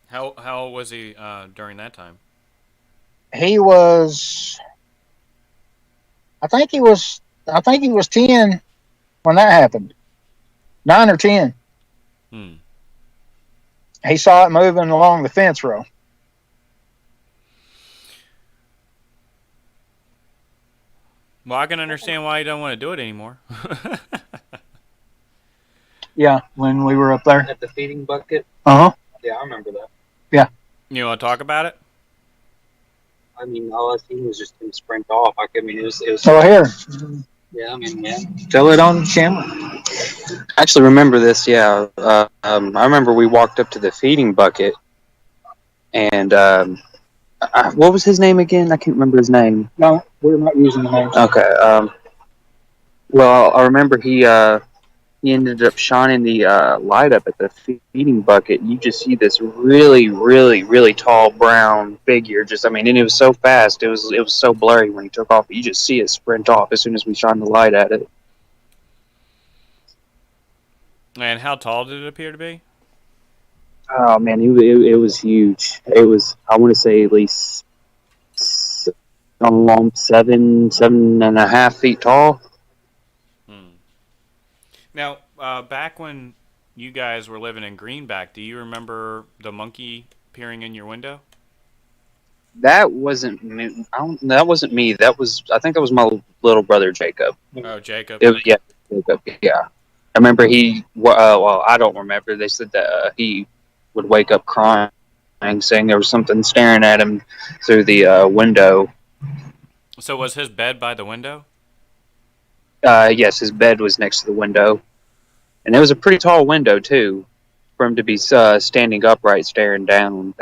How old was he during that time? He was, I think he was 10 when that happened. 9 or 10. He saw it moving along the fence row. Well, I can understand why you don't want to do it anymore. Yeah, when we were up there. At the feeding bucket? Uh-huh. Yeah, I remember that. Yeah. You want to talk about it? I mean, all I seen was just him sprint off. Like, I mean, it was. So here. Yeah, I mean, yeah. Tell it on camera. I actually remember this, yeah. I remember we walked up to the feeding bucket, and what was his name again? I can't remember his name. No, we're not using the names. Okay. Well, I remember he ended up shining the light up at the feeding bucket. You just see this really, really, really tall brown figure. Just, I mean, and it was so fast. It was so blurry when he took off. You just see it sprint off as soon as we shine the light at it. And how tall did it appear to be? Oh man, it was huge. It was, I want to say, at least along 7.5 feet tall. Now, back when you guys were living in Greenback, do you remember the monkey peering in your window? That wasn't me. That wasn't me. I think that was my little brother Jacob. Oh, Jacob. Yeah, Jacob. Yeah, I remember he. Well, I don't remember. They said that he would wake up crying, saying there was something staring at him through the window. So was his bed by the window? Yes, his bed was next to the window, and it was a pretty tall window too. For him to be standing upright, staring down,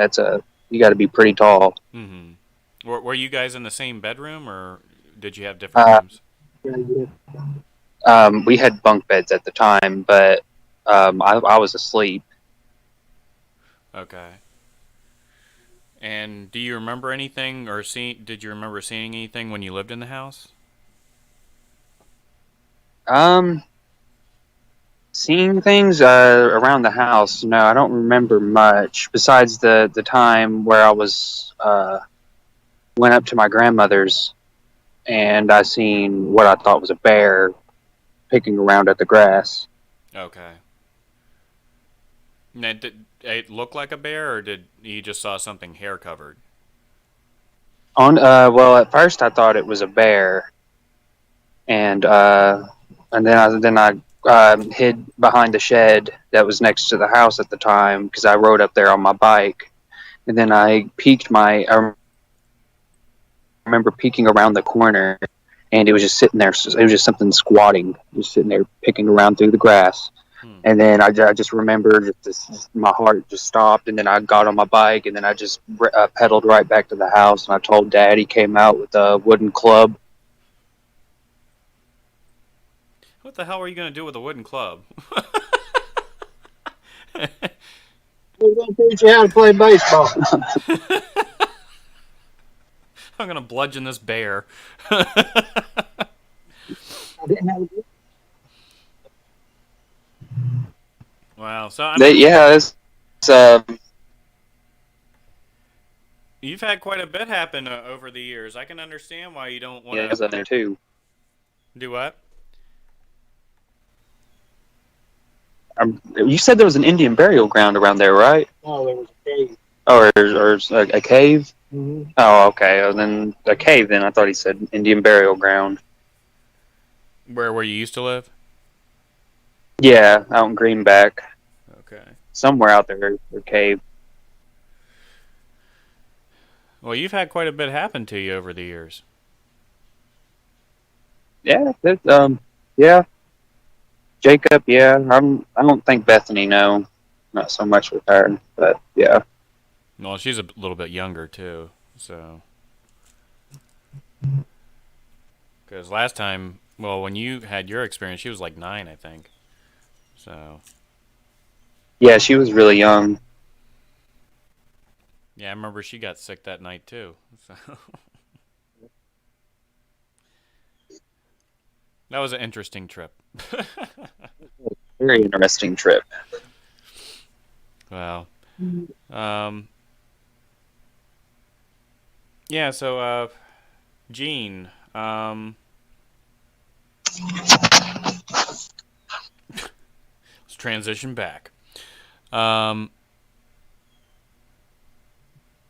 you got to be pretty tall. Mm-hmm. Were you guys in the same bedroom, or did you have different rooms? We had bunk beds at the time, but I was asleep. Okay. And do you remember anything, or did you remember seeing anything when you lived in the house? Seeing things around the house. No, I don't remember much besides the time where I was went up to my grandmother's and I seen what I thought was a bear picking around at the grass. Okay. Now, did it look like a bear, or did you just saw something hair covered? Well, at first I thought it was a bear, and then I hid behind the shed that was next to the house at the time because I rode up there on my bike, and then I remember peeking around the corner, and it was just sitting there. It was just something squatting, just sitting there picking around through the grass. And then I just remember my heart just stopped, and then I got on my bike, and then I just pedaled right back to the house, and I told Dad. He came out with a wooden club. What the hell were you going to do with a wooden club? We're going to teach you how to play baseball. I'm going to bludgeon this bear. I didn't have a Wow. So I mean, you've had quite a bit happen over the years. I can understand why you don't want to. Yeah, I was in there too. Do what? You said there was an Indian burial ground around there, right? No, there was a cave. Or a cave? Mm-hmm. Oh, okay. Well, then a cave. Then I thought he said Indian burial ground. Where you used to live? Yeah, out in Greenback. Okay. Somewhere out there, a cave. Well, you've had quite a bit happen to you over the years. Yeah, yeah. Jacob, yeah. I don't think Bethany, no. Not so much with her, but yeah. Well, she's a little bit younger, too, so. Because last time, well, when you had your experience, she was like 9, I think. So. Yeah, she was really young. Yeah, I remember she got sick that night, too. So. That was an interesting trip. Very interesting trip. Wow. Yeah, so, Gene, let's transition back.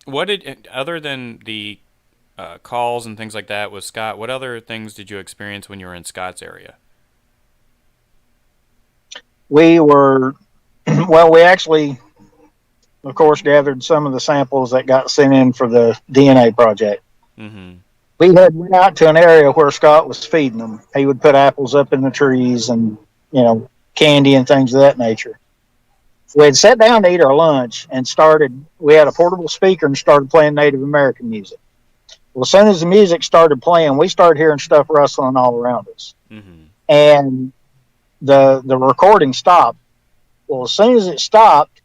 What did, other than the calls and things like that with Scott, what other things did you experience when you were in Scott's area? We were, well, we actually, of course, gathered some of the samples that got sent in for the DNA project. Mm-hmm. We had went out to an area where Scott was feeding them. He would put apples up in the trees and, candy and things of that nature. We had sat down to eat our lunch and we had a portable speaker and started playing Native American music. Well, as soon as the music started playing, we started hearing stuff rustling all around us. Mm-hmm. And the recording stopped. Well, as soon as it stopped,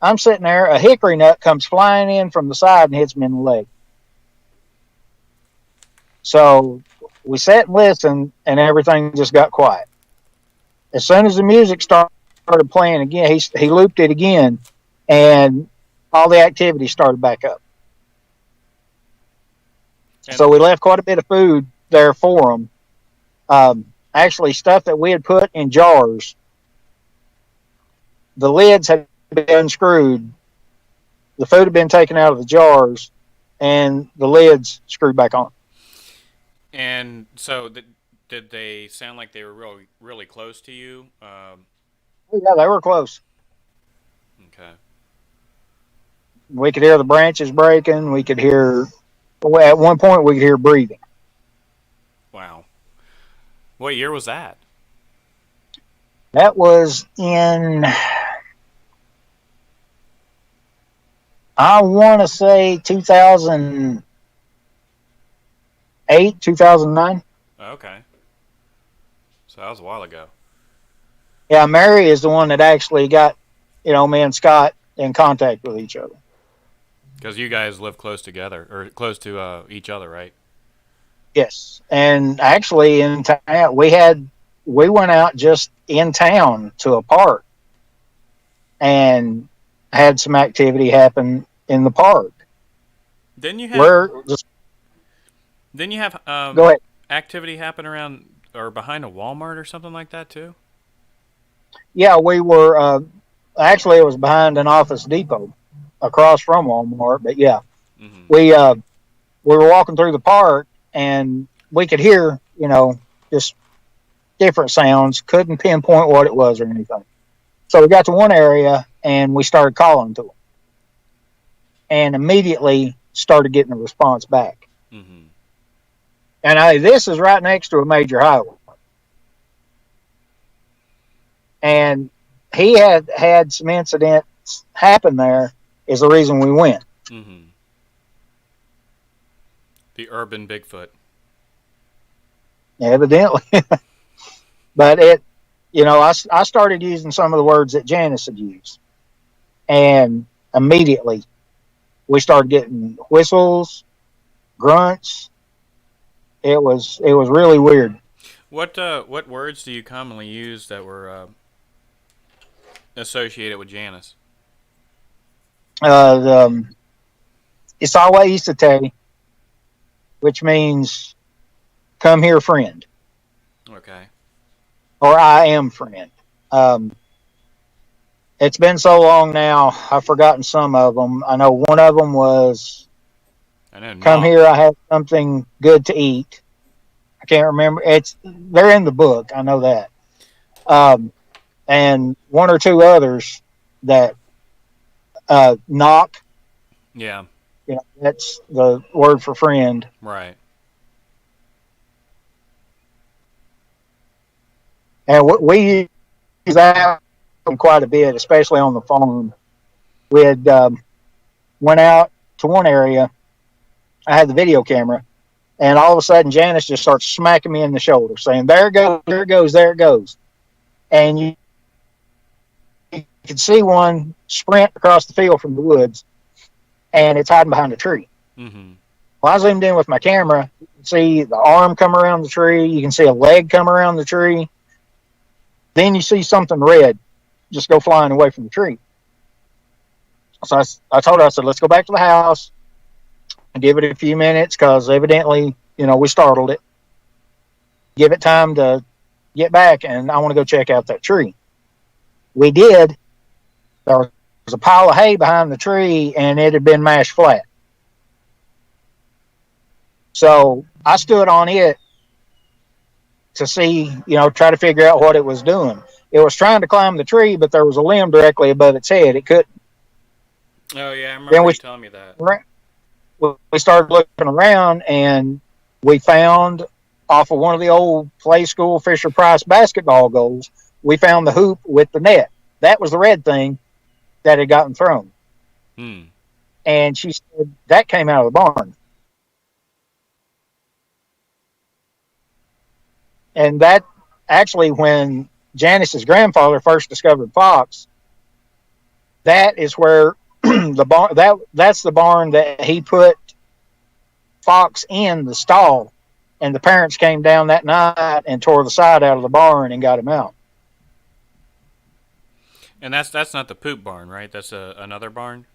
I'm sitting there, a hickory nut comes flying in from the side and hits me in the leg. So we sat and listened, and everything just got quiet. As soon as the music started playing again, he looped it again, and all the activity started back up. So we left quite a bit of food there for them. Actually, stuff that we had put in jars. The lids had been unscrewed. The food had been taken out of the jars, and the lids screwed back on. And so, did they sound like they were really, really close to you? Yeah, they were close. Okay. We could hear the branches breaking. We could hear, at one point, we could hear breathing. Wow. What year was that? That was in, I want to say 2008 2008, 2009. Okay. So that was a while ago. Yeah, Mary is the one that actually got, me and Scott in contact with each other. Because you guys live close together, or close to each other, right? Yes, and actually in town we went out just in town to a park and had some activity happen in the park. Didn't you have? We're just Didn't you have go ahead. activity happen around or behind a Walmart or something like that too? Yeah, we were actually it was behind an Office Depot across from Walmart, but yeah, Mm-hmm. we were walking through the park and we could hear, just different sounds. Couldn't pinpoint what it was or anything. So we got to one area and we started calling to them, and immediately started getting a response back. Mm-hmm. And this is right next to a major highway, and he had some incidents happen there. Is the reason we went. Mm-hmm. The urban Bigfoot. Evidently. But I started using some of the words that Janice had used, and immediately we started getting whistles, grunts. It was really weird. What words do you commonly use that were associated with Janice? Isawa Isate, which means "come here, friend," Okay. or "I am friend." It's been so long now, I've forgotten some of them. I know one of them was I know. "come here, I have something good to eat." I can't remember. They're in the book. I know that. And one or two others that knock. Yeah. That's the word for friend. Right. And we use that quite a bit, especially on the phone. We had went out to one area. I had the video camera, and all of a sudden Janice just starts smacking me in the shoulder, saying, "There it goes, there it goes, there it goes." And you could see one sprint across the field from the woods, and it's hiding behind a tree. Mm-hmm. Well, I zoomed in with my camera. You can see the arm come around the tree. You can see a leg come around the tree. Then you see something red just go flying away from the tree. So I told her, I said, "Let's go back to the house and give it a few minutes, because evidently, we startled it. Give it time to get back, and I want to go check out that tree." We did. There was a pile of hay behind the tree, and it had been mashed flat. So I stood on it to see, try to figure out what it was doing. It was trying to climb the tree, but there was a limb directly above its head. It couldn't. Oh yeah, I remember you telling me that. We started looking around, and we found off of one of the old play school Fisher Price basketball goals, we found the hoop with the net. That was the red thing that had gotten thrown. Hmm. And she said that came out of the barn. And that actually, when Janice's grandfather first discovered Fox, that is where the barn, that's the barn that he put Fox in the stall, and the parents came down that night and tore the side out of the barn and got him out. And that's not the poop barn, right? That's another barn?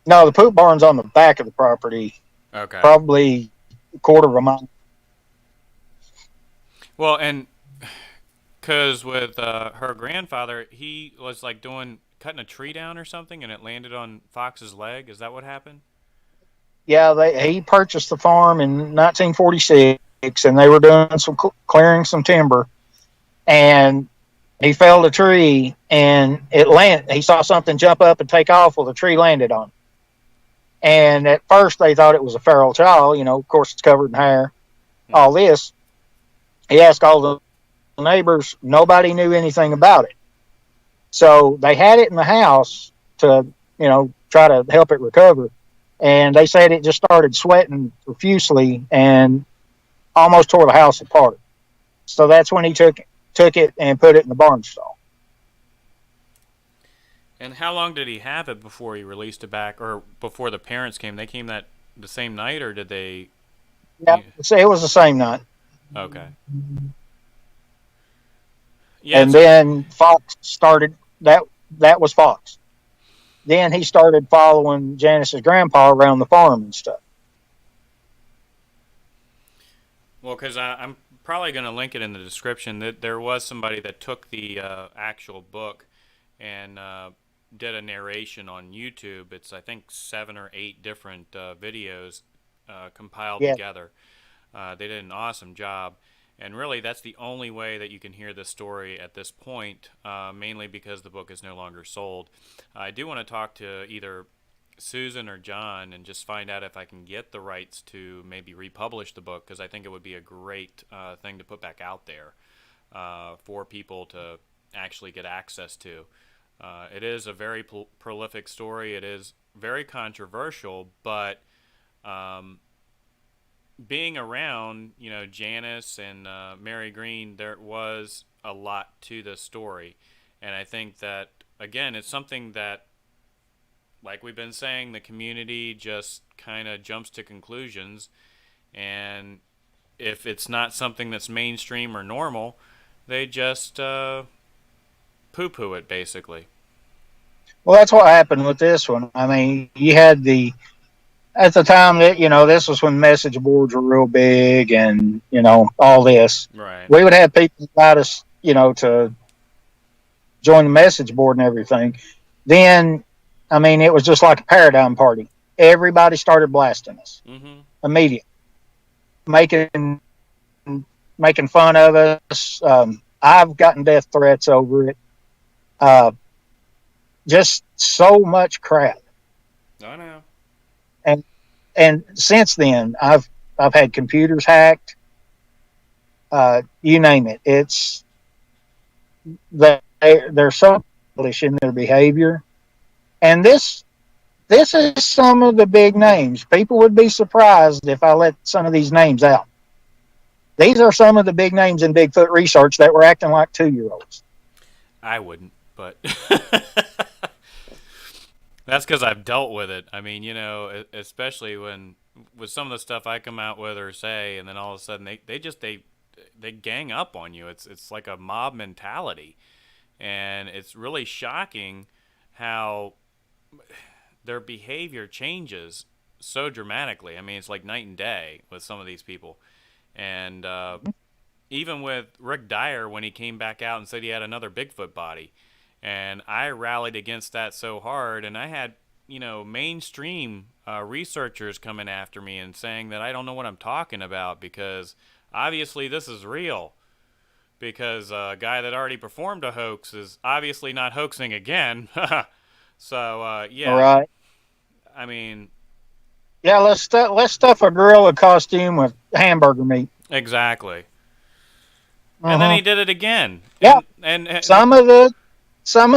No, the poop barn's on the back of the property. Okay. Probably a quarter of a mile. Well, and because with her grandfather, he was like cutting a tree down or something, and it landed on Fox's leg. Is that what happened? Yeah, he purchased the farm in 1946, and they were doing clearing some timber, and he felled a tree, and he saw something jump up and take off. Well, the tree landed on him. And at first they thought it was a feral child. Of course it's covered in hair. All this. He asked all the neighbors. Nobody knew anything about it. So they had it in the house to, try to help it recover. And they said it just started sweating profusely, and almost tore the house apart. So that's when he took it and put it in the barn stall. And how long did he have it before he released it back, or before the parents came? They came that the same night, or did they? Yeah, it was the same night. Okay. Yeah, And then Fox started that. That was Fox. Then he started following Janice's grandpa around the farm and stuff. well, because I'm probably going to link it in the description. That there was somebody that took the actual book and did a narration on YouTube. It's I think 7 or 8 different videos compiled Yeah. together. They did an awesome job. And really, that's the only way that you can hear this story at this point, mainly because the book is no longer sold. I do want to talk to either Susan or John and just find out if I can get the rights to maybe republish the book, because I think it would be a great thing to put back out there for people to actually get access to. It is a very prolific story. It is very controversial, but being around, Janice and Mary Green, there was a lot to the story. And I think that, again, it's something that, like we've been saying, the community just kind of jumps to conclusions. And if it's not something that's mainstream or normal, they just poo-poo it, basically. Well, that's what happened with this one. I mean, you had at the time that, this was when message boards were real big and, all this. Right. We would have people invite us, to join the message board and everything. Then, I mean, it was just like a paradigm party. Everybody started blasting us immediately, making fun of us. I've gotten death threats over it. Just so much crap. I know. And since then, I've had computers hacked. You name it. It's that they're so foolish in their behavior. And this is some of the big names. People would be surprised if I let some of these names out. These are some of the big names in Bigfoot research that were acting like 2-year-olds. I wouldn't, but that's because I've dealt with it. I mean, especially with some of the stuff I come out with or say, and then all of a sudden they gang up on you. It's like a mob mentality, and it's really shocking how their behavior changes so dramatically. I mean, it's like night and day with some of these people, and even with Rick Dyer when he came back out and said he had another Bigfoot body. And I rallied against that so hard, and I had, mainstream researchers coming after me and saying that I don't know what I'm talking about because obviously this is real. Because a guy that already performed a hoax is obviously not hoaxing again. So, yeah. All right. I mean... Yeah, let's stuff a gorilla costume with hamburger meat. Exactly. And then he did it again. Yeah. And some of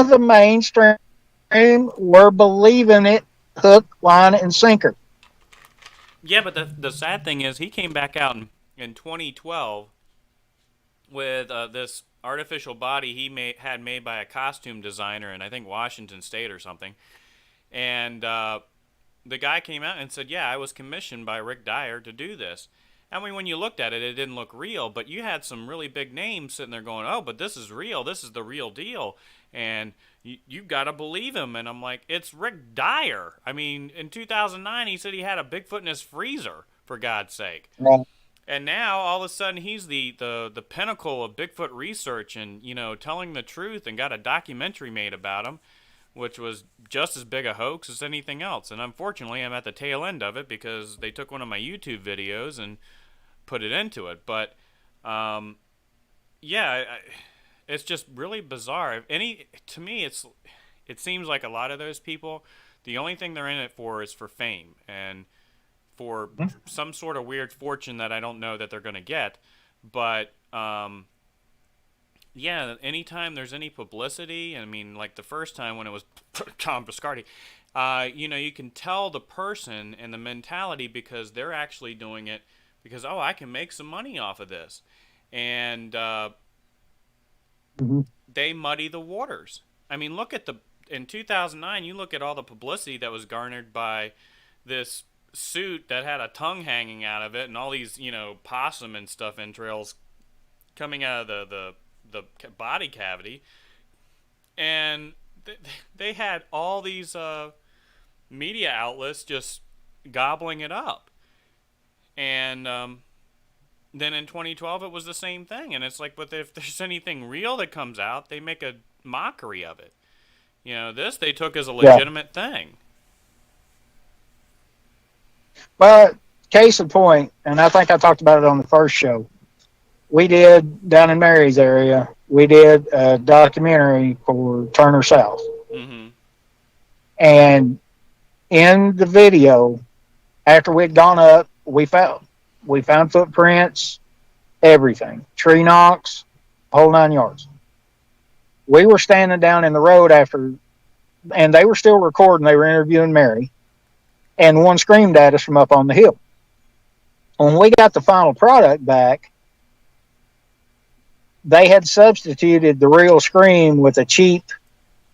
the mainstream were believing it, hook, line, and sinker. Yeah, but the sad thing is he came back out in 2012 with this artificial body he had made by a costume designer in, I think, Washington State or something. And the guy came out and said, yeah, I was commissioned by Rick Dyer to do this. I mean, when you looked at it, it didn't look real, but you had some really big names sitting there going, oh, but this is real. This is the real deal. And you got to believe him. And I'm like, it's Rick Dyer. I mean, in 2009, he said he had a Bigfoot in his freezer, for God's sake. Right. And now, all of a sudden, he's the pinnacle of Bigfoot research and, telling the truth, and got a documentary made about him, which was just as big a hoax as anything else. And unfortunately, I'm at the tail end of it because they took one of my YouTube videos and put it into it. But yeah, it's just really bizarre. To me, it seems like a lot of those people, the only thing they're in it for is for fame and for some sort of weird fortune that I don't know that they're going to get. But yeah, anytime there's any publicity, I mean, like the first time when it was Tom Biscardi, you can tell the person and the mentality because they're actually doing it because I can make some money off of this, and Mhm. they muddy the waters. I mean, look at in 2009. You look at all the publicity that was garnered by this suit that had a tongue hanging out of it, and all these possum and stuff entrails coming out of the body cavity, and they had all these media outlets just gobbling it up, and then in 2012 it was the same thing, and it's like, but if there's anything real that comes out, they make a mockery of it. This they took as a Yeah. legitimate thing. Well, case in point, and I think I talked about it on the first show. We did down in Mary's area. We did a documentary for Turner South, Mm-hmm. and in the video, after we'd gone up, we found footprints, everything, tree knocks, whole 9 yards. We were standing down in the road after, and they were still recording. They were interviewing Mary, and one screamed at us from up on the hill. When we got the final product back, they had substituted the real scream with a cheap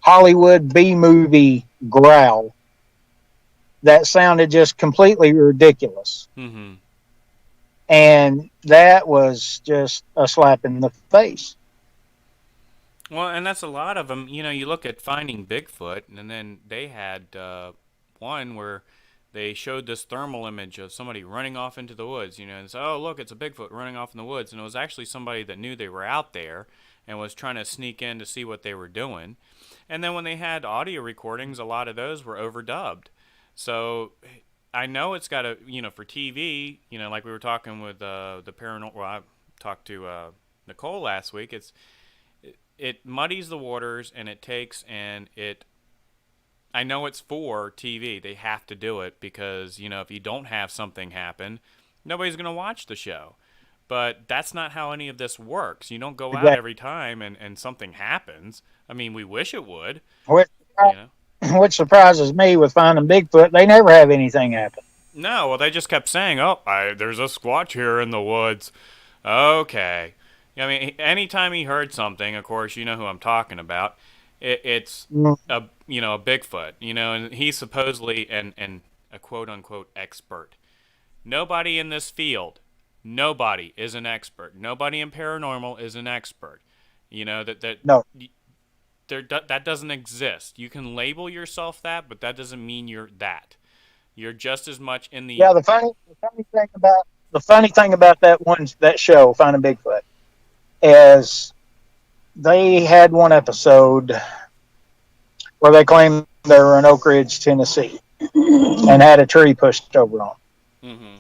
Hollywood B movie growl that sounded just completely ridiculous. Mm-hmm. And that was just a slap in the face. Well, and that's a lot of them. You look at Finding Bigfoot, and then they had one where they showed this thermal image of somebody running off into the woods, and said, oh, look, it's a Bigfoot running off in the woods. And it was actually somebody that knew they were out there and was trying to sneak in to see what they were doing. And then when they had audio recordings, a lot of those were overdubbed. So I know it's got for TV, like we were talking with the paranormal, well, I talked to Nicole last week, it muddies the waters, and I know it's for TV. They have to do it because, if you don't have something happen, nobody's going to watch the show. But that's not how any of this works. You don't go out every time and something happens. I mean, we wish it would. Which surprises me with Finding Bigfoot, they never have anything happen. No, well, they just kept saying, there's a Squatch here in the woods. Okay. I mean, anytime he heard something, of course, you know who I'm talking about. It's a Bigfoot, and he's supposedly an a quote unquote expert. Nobody in this field, nobody is an expert. Nobody in paranormal is an expert. No. That doesn't exist. You can label yourself that, but that doesn't mean you're that. You're just as much in the The funny thing about that show, Finding Bigfoot, is they had one episode where they claimed they were in Oak Ridge, Tennessee, and had a tree pushed over on. Mm-hmm.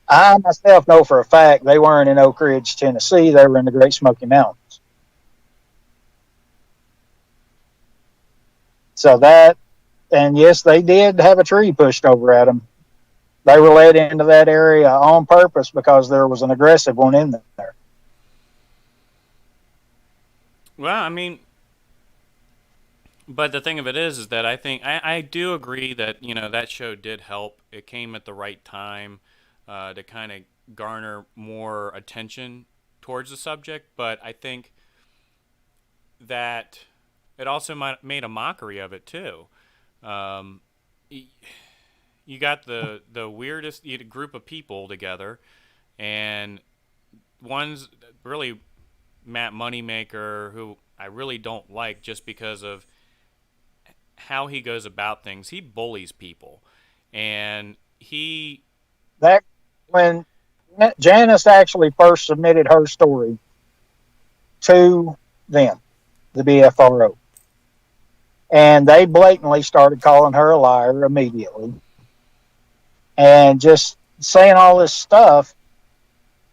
I myself know for a fact they weren't in Oak Ridge, Tennessee. They were in the Great Smoky Mountains. So and yes, they did have a tree pushed over at them. They were led into that area on purpose because there was an aggressive one in there. Well, I mean, but the thing of it is that I think I do agree that that show did help. It came at the right time to kind of garner more attention towards the subject. But I think that it also made a mockery of it too. You got the weirdest group of people together, and one's really Matt Moneymaker, who I really don't like just because of how he goes about things. He bullies people, and when Janice actually first submitted her story to them, the BFRO, and they blatantly started calling her a liar immediately, and just saying all this stuff,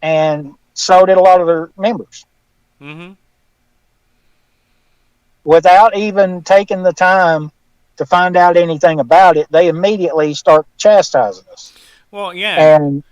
and so did a lot of their members. Mm-hmm. Without even taking the time to find out anything about it, they immediately start chastising us. Well, yeah. And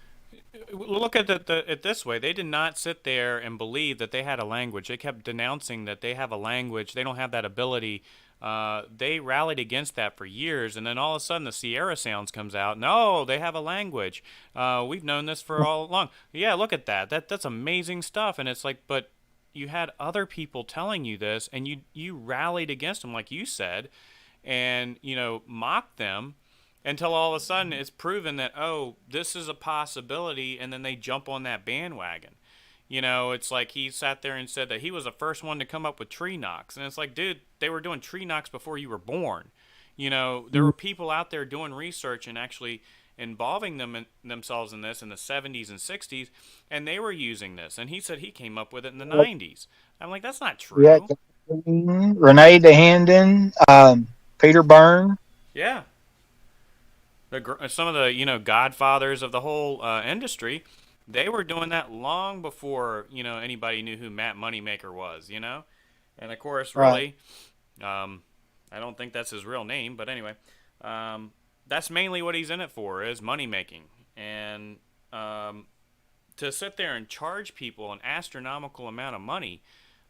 look at it this way. They did not sit there and believe that they had a language. They kept denouncing that they have a language. They don't have that ability They rallied against that for years, and then all of a sudden the Sierra Sounds comes out. No, they have a language. We've known this for all along. Yeah, look at that. That's amazing stuff. And it's like, but you had other people telling you this, and you rallied against them, like you said, and mocked them until all of a sudden it's proven that, oh, this is a possibility, and then they jump on that bandwagon. It's like he sat there and said that he was the first one to come up with tree knocks. And it's like, dude, they were doing tree knocks before you were born. There were people out there doing research and actually involving themselves in this in the 70s and 60s, and they were using this. And he said he came up with it in the 90s. I'm like, that's not true. Yeah, Renee DeHanden, Peter Byrne. Yeah. Some of the, godfathers of the whole industry, they were doing that long before, anybody knew who Matt Moneymaker was, And of course, really, I don't think that's his real name, but anyway, that's mainly what he's in it for, is money making. And to sit there and charge people an astronomical amount of money,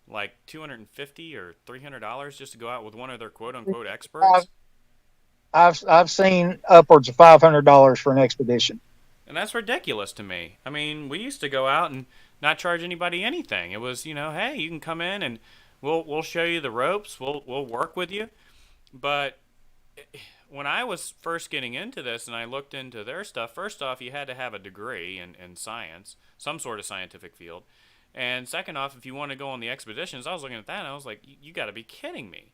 like $250 or $300 just to go out with one of their quote unquote experts. I've seen upwards of $500 for an expedition. And that's ridiculous to me. I mean, we used to go out and not charge anybody anything. It was, hey, you can come in and we'll show you the ropes. We'll work with you. But when I was first getting into this and I looked into their stuff, first off, you had to have a degree in science, some sort of scientific field. And second off, if you want to go on the expeditions, I was looking at that and I was like, you got to be kidding me.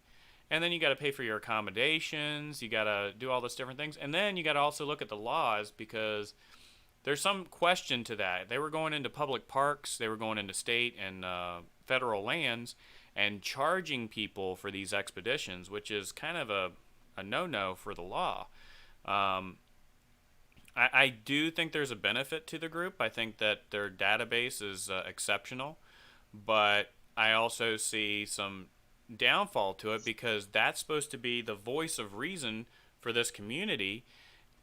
And then you got to pay for your accommodations. You got to do all these different things. And then you got to also look at the laws, because there's some question to that. They were going into public parks, they were going into state and federal lands and charging people for these expeditions, which is kind of a no-no for the law. I do think there's a benefit to the group. I think that their database is exceptional, but I also see some downfall to it, because that's supposed to be the voice of reason for this community.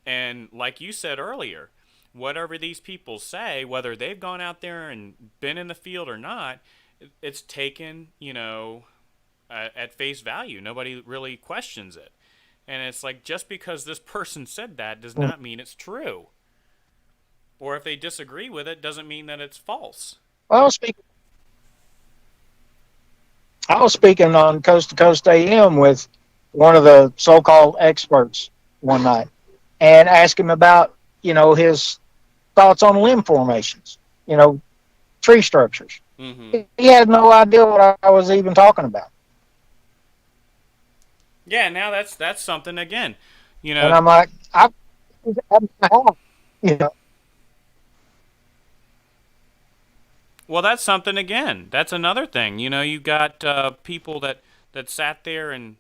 And like you said earlier, whatever these people say, whether they've gone out there and been in the field or not, it's taken, at face value. Nobody really questions it. And it's like, just because this person said that does not mean it's true. Or if they disagree with it, doesn't mean that it's false. Well, I was speaking on Coast to Coast AM with one of the so-called experts one night and asked him about, his thoughts on limb formations, tree structures. Mm-hmm. He had no idea what I was even talking about. Yeah, now that's something again, And I'm like, Well, that's something again. That's another thing. You got people that sat there and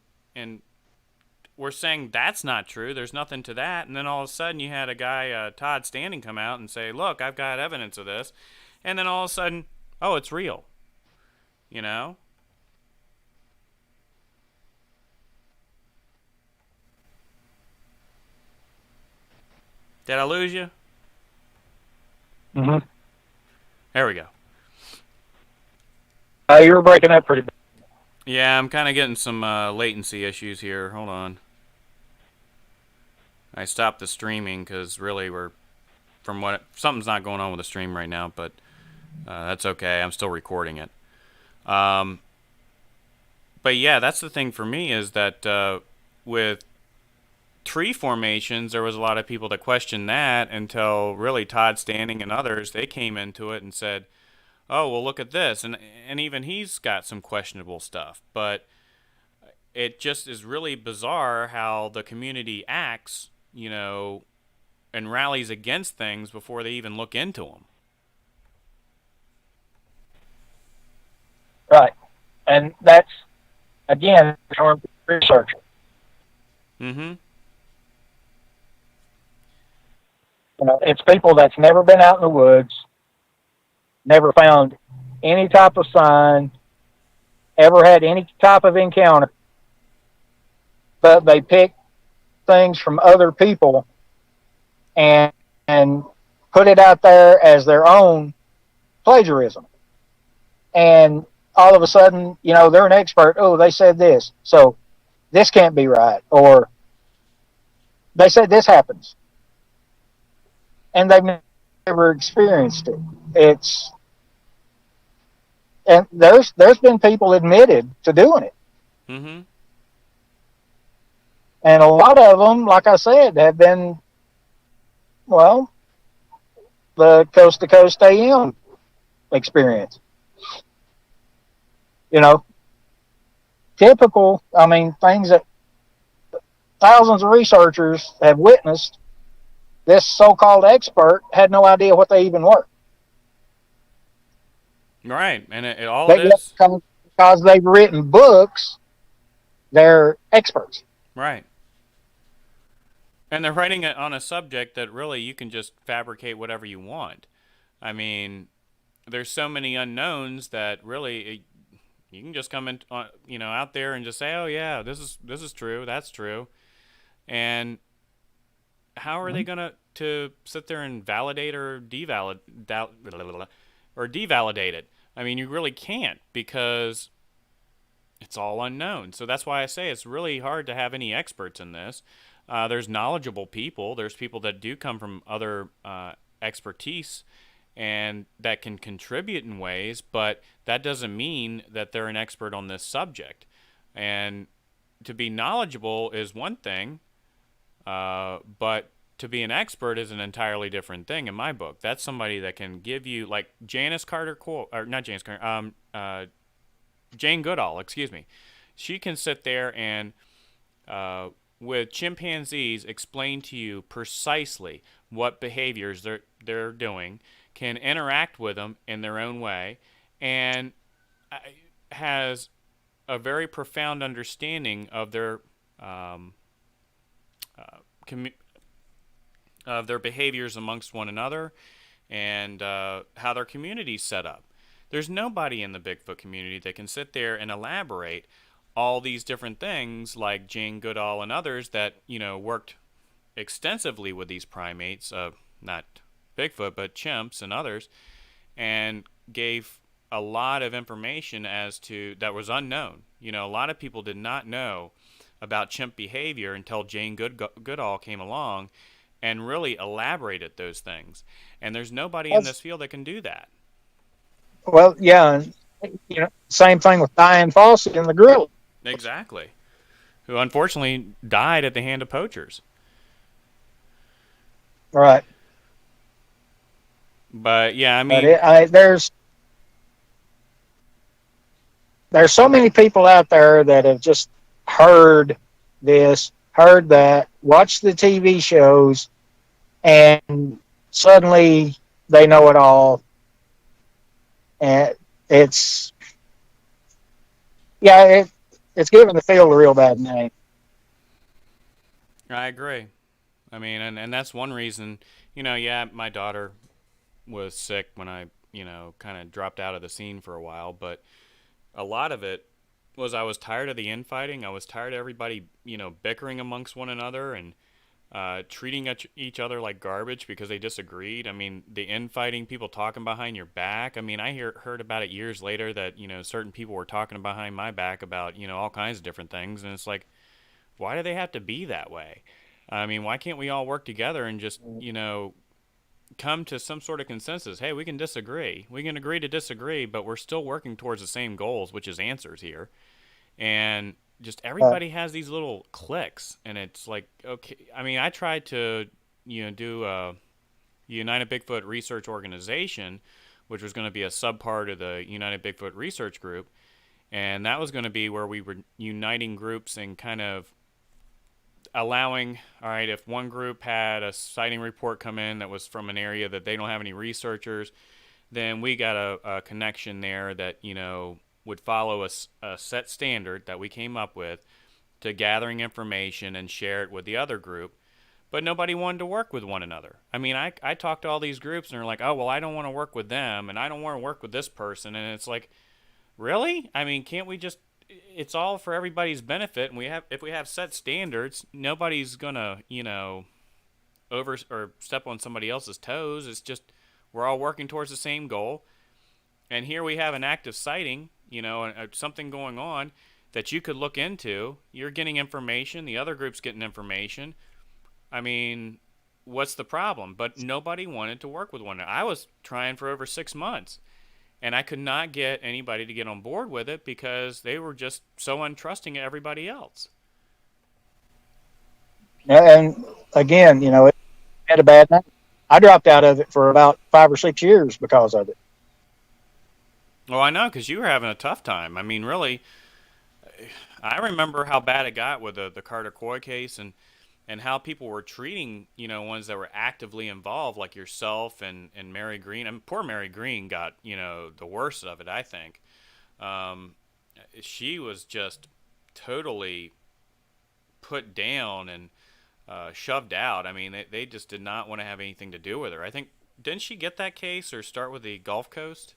were saying that's not true. There's nothing to that. And then all of a sudden you had a guy, Todd Standing, come out and say, look, I've got evidence of this. And then all of a sudden, oh, it's real. Did I lose you? Mm-hmm. There we go. You were breaking up pretty bad. Yeah, I'm kind of getting some latency issues here. Hold on. I stopped the streaming because really something's not going on with the stream right now, but that's okay. I'm still recording it. But yeah, that's the thing for me, is that with tree formations, there was a lot of people that questioned that until really Todd Standing and others, they came into it and said, oh, well, look at this. And even he's got some questionable stuff. But it just is really bizarre how the community acts, and rallies against things before they even look into them. Right. And that's, again, from research. Mm-hmm. It's people that's never been out in the woods, never found any type of sign, ever had any type of encounter, but they pick things from other people and put it out there as their own plagiarism. And all of a sudden, they're an expert. Oh, they said this. So this can't be right, or they said this happens, and they've never experienced it. It's and there's been people admitted to doing it, Mm-hmm. and a lot of them, like I said, have been well the coast to coast AM experience. You know, typical. I mean, things that thousands of researchers have witnessed. This so-called expert had no idea what they even were. Right, and all it They is. because they've written books. They're experts. Right. And they're writing it on a subject that really you can just fabricate whatever you want. I mean, there's so many unknowns that really you can just come in, out there and just say, "Oh yeah, this is true, that's true," and how are they gonna to sit there and validate or devalidate it? I mean, you really can't because it's all unknown. So that's why I say it's really hard to have any experts in this. There's knowledgeable people. There's people that do come from other expertise and that can contribute in ways, but that doesn't mean that they're an expert on this subject. And to be knowledgeable is one thing, but to be an expert is an entirely different thing in my book. That's somebody that can give you, like Janice Carter, or not Janice Carter, Jane Goodall, excuse me. She can sit there and, with chimpanzees, explain to you precisely what behaviors they're doing, can interact with them in their own way, and has a very profound understanding of their of their behaviors amongst one another, and how their community's set up. There's nobody in the Bigfoot community that can sit there and elaborate all these different things like Jane Goodall and others that, worked extensively with these primates, not Bigfoot, but chimps and others, and gave a lot of information as to that was unknown. A lot of people did not know about chimp behavior until Jane Goodall came along and really elaborated those things. And there's nobody in this field that can do that. Well, yeah, and same thing with Diane Fossey and the gorilla. Exactly. Who unfortunately died at the hand of poachers. Right. But yeah, I But mean, there's so many people out there that have just heard this, heard that, watched the TV shows, and suddenly they know it all. And it's giving the field a real bad name. I agree. I mean, and that's one reason, yeah, my daughter was sick when I, kind of dropped out of the scene for a while, but a lot of it was I was tired of the infighting. I was tired of everybody, bickering amongst one another and treating each other like garbage because they disagreed. I mean, the infighting, people talking behind your back. I mean, I heard about it years later that, certain people were talking behind my back about, all kinds of different things. And it's like, why do they have to be that way? I mean, why can't we all work together and just, come to some sort of consensus? Hey, we can disagree. We can agree to disagree, but we're still working towards the same goals, which is answers here. And just everybody has these little cliques, and it's like, okay, I mean, I tried to, do a United Bigfoot Research Organization, which was going to be a subpart of the United Bigfoot Research Group, and that was going to be where we were uniting groups and kind of allowing, all right, if one group had a sighting report come in that was from an area that they don't have any researchers, then we got a connection there that, would follow a set standard that we came up with to gathering information and share it with the other group. But nobody wanted to work with one another. I mean, I talked to all these groups and they're like, oh, well, I don't want to work with them and I don't want to work with this person. And it's like, really? I mean, can't we just, it's all for everybody's benefit. And if we have set standards, nobody's going to, over or step on somebody else's toes. It's just, we're all working towards the same goal. And here we have an active sighting, something going on. that you could look into. You're getting information. The other group's getting information. I mean, what's the problem? But nobody wanted to work with one another. I was trying for over 6 months, and I could not get anybody to get on board with it because they were just so untrusting of everybody else. And again, it had a bad name. I dropped out of it for about 5 or 6 years because of it. Well, I know, because you were having a tough time. I mean, really, I remember how bad it got with the Carter Coy case, and how people were treating, ones that were actively involved, like yourself and Mary Green. I mean, poor Mary Green got, the worst of it, I think. She was just totally put down and shoved out. I mean, they just did not want to have anything to do with her. I think, didn't she get that case or start with the Gulf Coast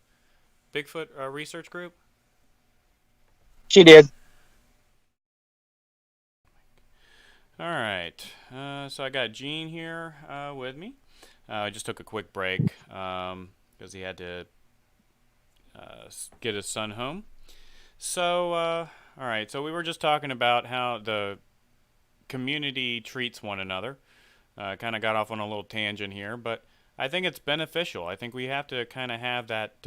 Bigfoot research group? She did. All right. So I got Gene here with me. I just took a quick break because he had to get his son home. So, all right. So we were just talking about how the community treats one another. Kind of got off on a little tangent here, but I think it's beneficial. I think we have to kind of have that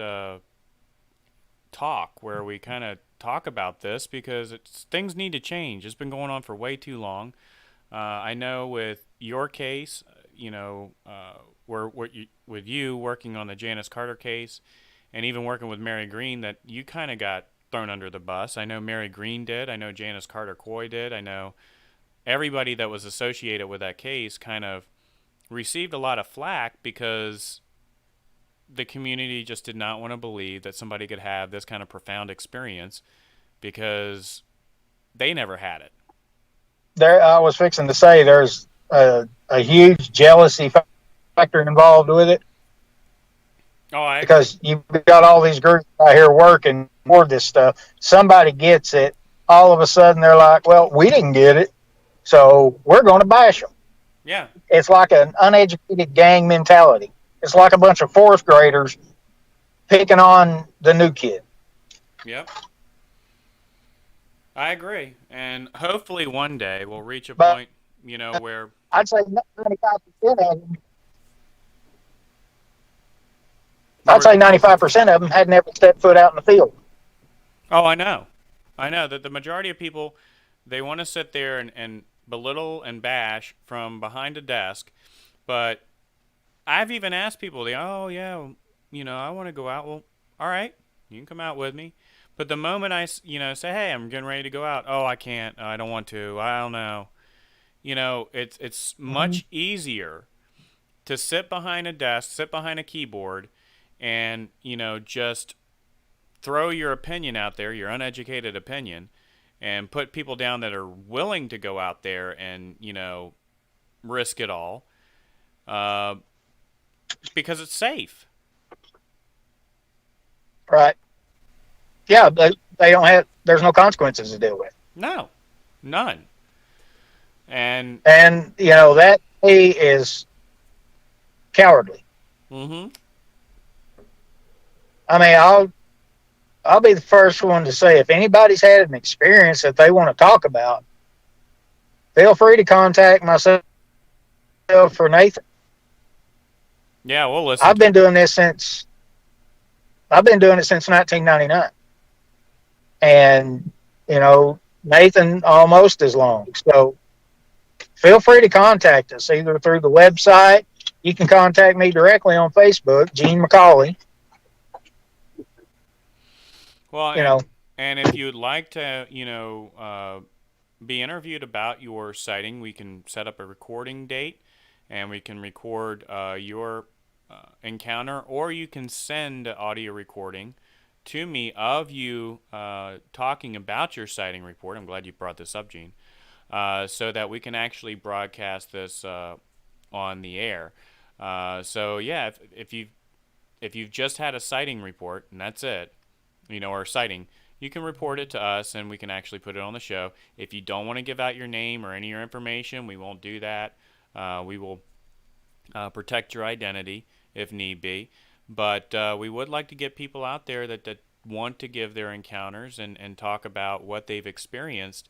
talk where we kind of talk about this because things need to change. It's been going on for way too long. I know with your case, with you working on the Janice Carter case and even working with Mary Green, that you kind of got thrown under the bus. I know Mary Green did. I know Janice Carter Coy did. I know everybody that was associated with that case kind of received a lot of flack because the community just did not want to believe that somebody could have this kind of profound experience because they never had it. I was fixing to say there's a huge jealousy factor involved with it. Oh, because you've got all these groups out here working for this stuff. Somebody gets it. All of a sudden, they're like, well, we didn't get it, so we're going to bash them. Yeah. It's like an uneducated gang mentality. It's like a bunch of fourth graders picking on the new kid. Yep. I agree. And hopefully one day we'll reach a point, where... I'd say 95% of them. I'd say 95% of them had never stepped foot out in the field. Oh, I know. That the majority of people, they want to sit there and belittle and bash from behind a desk. But I've even asked people, oh, yeah, I want to go out. Well, all right, you can come out with me. But the moment I, say, hey, I'm getting ready to go out. Oh, I can't. I don't want to. I don't know. It's much easier to sit behind a desk, sit behind a keyboard, and, just throw your opinion out there, your uneducated opinion, and put people down that are willing to go out there and, risk it all, because it's safe. Right. Yeah, they don't have, there's no consequences to deal with. No, none. And that is cowardly. Mm-hmm. I mean, I'll be the first one to say if anybody's had an experience that they want to talk about, feel free to contact myself or Nathan. Yeah, we'll listen. I've been doing it since 1999. And, Nathan almost as long. So feel free to contact us either through the website. You can contact me directly on Facebook, Gene McCauley. Well, and if you'd like to, be interviewed about your sighting, we can set up a recording date, and we can record your encounter, or you can send an audio recording to me of you talking about your sighting report. I'm glad you brought this up, Gene, so that we can actually broadcast this on the air. So yeah, if you've just had a sighting report and that's it, or sighting, you can report it to us and we can actually put it on the show. If you don't want to give out your name or any of your information, we won't do that. We will protect your identity if need be. But we would like to get people out there that want to give their encounters and talk about what they've experienced,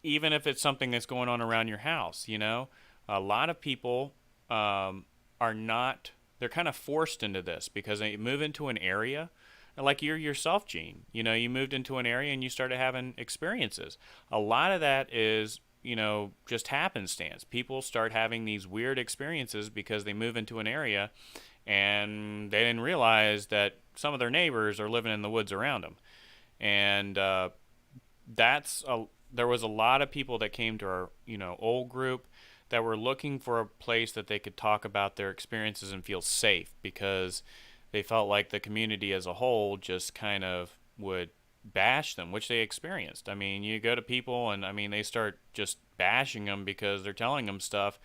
even if it's something that's going on around your house. A lot of people are not, they're kind of forced into this because they move into an area. Like you're yourself, Gene. You moved into an area and you started having experiences. A lot of that is, just happenstance. People start having these weird experiences because they move into an area and they didn't realize that some of their neighbors are living in the woods around them. And there was a lot of people that came to our, old group that were looking for a place that they could talk about their experiences and feel safe, because they felt like the community as a whole just kind of would bash them, which they experienced. I mean, you go to people and, they start just bashing them because they're telling them stuff.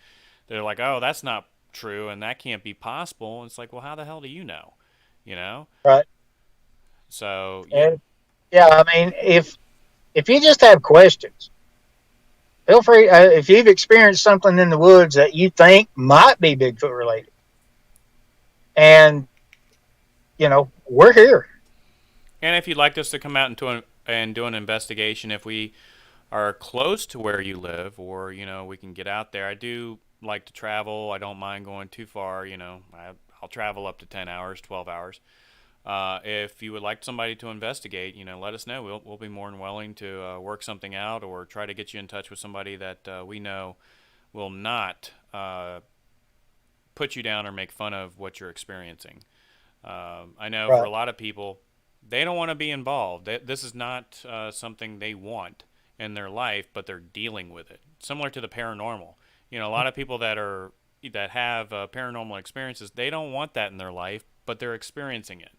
They're like, oh, that's not true and that can't be possible. And it's like, well, how the hell do you know? Right. So, yeah. And, yeah, if you just have questions, feel free. If you've experienced something in the woods that you think might be Bigfoot related, and we're here. And if you'd like us to come out and do an investigation, if we are close to where you live, or we can get out there. I do like to travel. I don't mind going too far. I'll travel up to 10 hours, 12 hours. If you would like somebody to investigate, let us know. We'll be more than willing to work something out, or try to get you in touch with somebody that we know will not put you down or make fun of what you're experiencing. I know Right. for a lot of people, they don't want to be involved. This is not something they want in their life, but they're dealing with it. Similar to the paranormal. A lot of people that have paranormal experiences, they don't want that in their life, but they're experiencing it.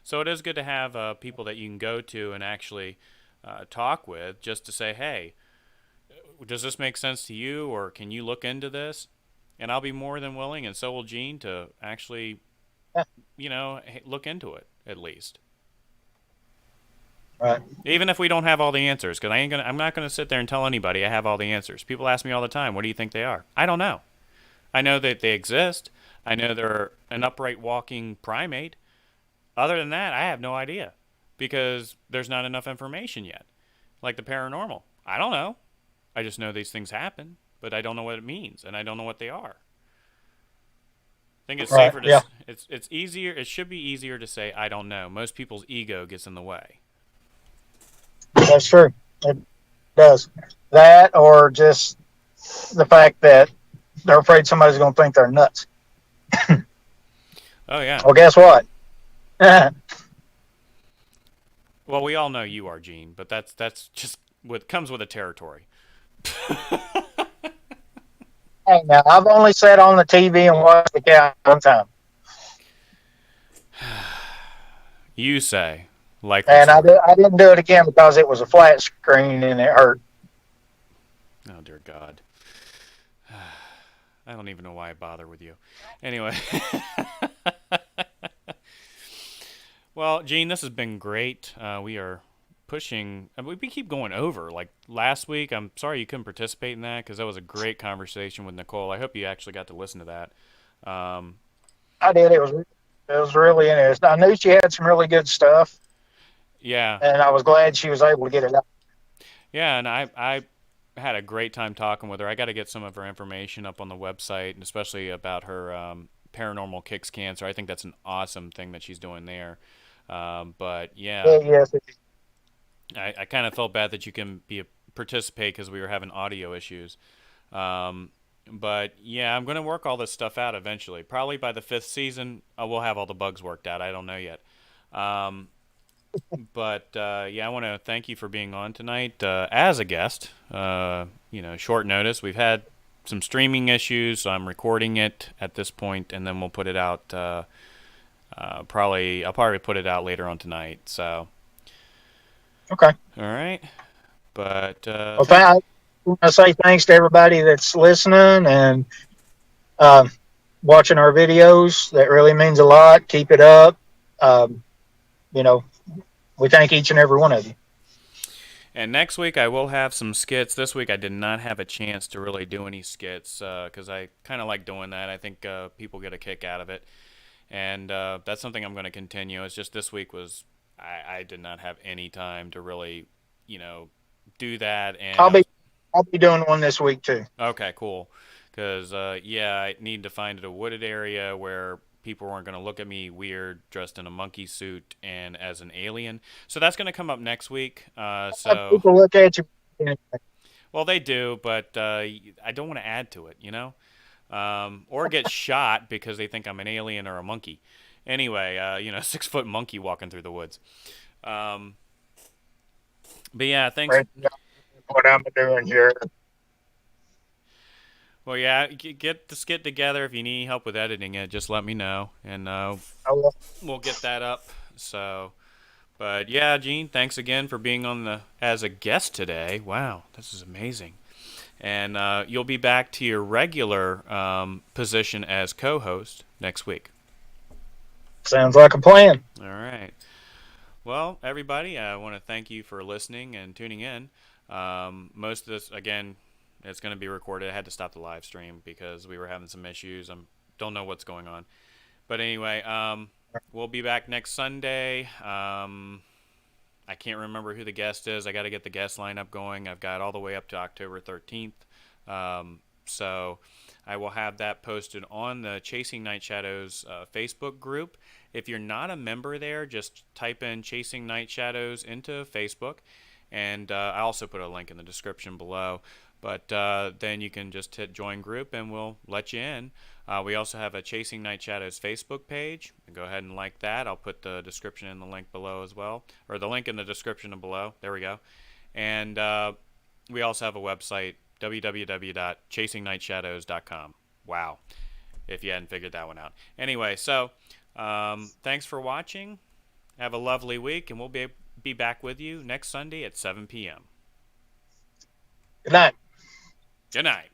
So it is good to have people that you can go to and actually talk with, just to say, hey, does this make sense to you, or can you look into this? And I'll be more than willing, and so will Gene, to actually, look into it at least. Right. Even if we don't have all the answers, because I'm not gonna sit there and tell anybody I have all the answers. People ask me all the time, "What do you think they are?" I don't know. I know that they exist. I know they're an upright walking primate. Other than that, I have no idea, because there's not enough information yet. Like the paranormal, I don't know. I just know these things happen, but I don't know what it means, and I don't know what they are. I think it's Right. safer to. Yeah. It's easier. It should be easier to say I don't know. Most people's ego gets in the way. That's true. It does. That, or just the fact that they're afraid somebody's going to think they're nuts. Oh yeah. Well, guess what? Well, we all know you are, Gene, but that's just what comes with the territory. Hey, now, I've only sat on the TV and watched the cow one time. You say, like, And I didn't do it again because it was a flat screen and it hurt. Oh dear God. I don't even know why I bother with you. Anyway. Well, Gene, this has been great. We are pushing. We keep going over. Like last week, I'm sorry you couldn't participate in that, because that was a great conversation with Nicole. I hope you actually got to listen to that. I did. It was really interesting. I knew she had some really good stuff. Yeah. And I was glad she was able to get it out. Yeah, and I had a great time talking with her. I got to get some of her information up on the website, and especially about her Paranormal Kicks Cancer. I think that's an awesome thing that she's doing there. But yeah, Yes. I kind of felt bad that you can participate because we were having audio issues. But yeah, I'm going to work all this stuff out eventually. Probably by the 5th season, we'll have all the bugs worked out. I don't know yet. But yeah, I want to thank you for being on tonight as a guest. Short notice. We've had some streaming issues, so I'm recording it at this point, and then we'll put it out. I'll probably put it out later on tonight. So. Okay. All right. But Well, I want to say thanks to everybody that's listening and watching our videos. That really means a lot. Keep it up. We thank each and every one of you. And next week I will have some skits. This week I did not have a chance to really do any skits because I kind of like doing that. I think people get a kick out of it. And that's something I'm going to continue. It's just this week was I did not have any time to really, do that. And I'll be doing one this week too. okay, cool. Because I need to find a wooded area where people weren't going to look at me weird dressed in a monkey suit and as an alien. So that's going to come up next week. People look at you. Well, they do, but I don't want to add to it, or get shot because they think I'm an alien or a monkey. Anyway, 6-foot monkey walking through the woods. But yeah, thanks. What I'm doing here. Well, yeah, get the skit together. If you need help with editing it, just let me know, and we'll get that up. So, but yeah, Gene, thanks again for being on as a guest today. Wow, this is amazing. And you'll be back to your regular position as co-host next week. Sounds like a plan. All right. Well, everybody, I want to thank you for listening and tuning in. Most of this, again, it's going to be recorded. I had to stop the live stream because we were having some issues. Don't know what's going on. But anyway, we'll be back next Sunday. I can't remember who the guest is. I got to get the guest lineup going. I've got all the way up to October 13th. So I will have that posted on the Chasing Night Shadows Facebook group. If you're not a member there, just type in Chasing Night Shadows into Facebook. And I also put a link in the description below. But then you can just hit join group and we'll let you in. We also have a Chasing Night Shadows Facebook page. Go ahead and like that. I'll put the description in the link below as well. Or the link in the description below. There we go. And we also have a website, www.chasingnightshadows.com. Wow. If you hadn't figured that one out. Anyway, so thanks for watching. Have a lovely week. And we'll be back with you next Sunday at 7 p.m. Good night. Good night.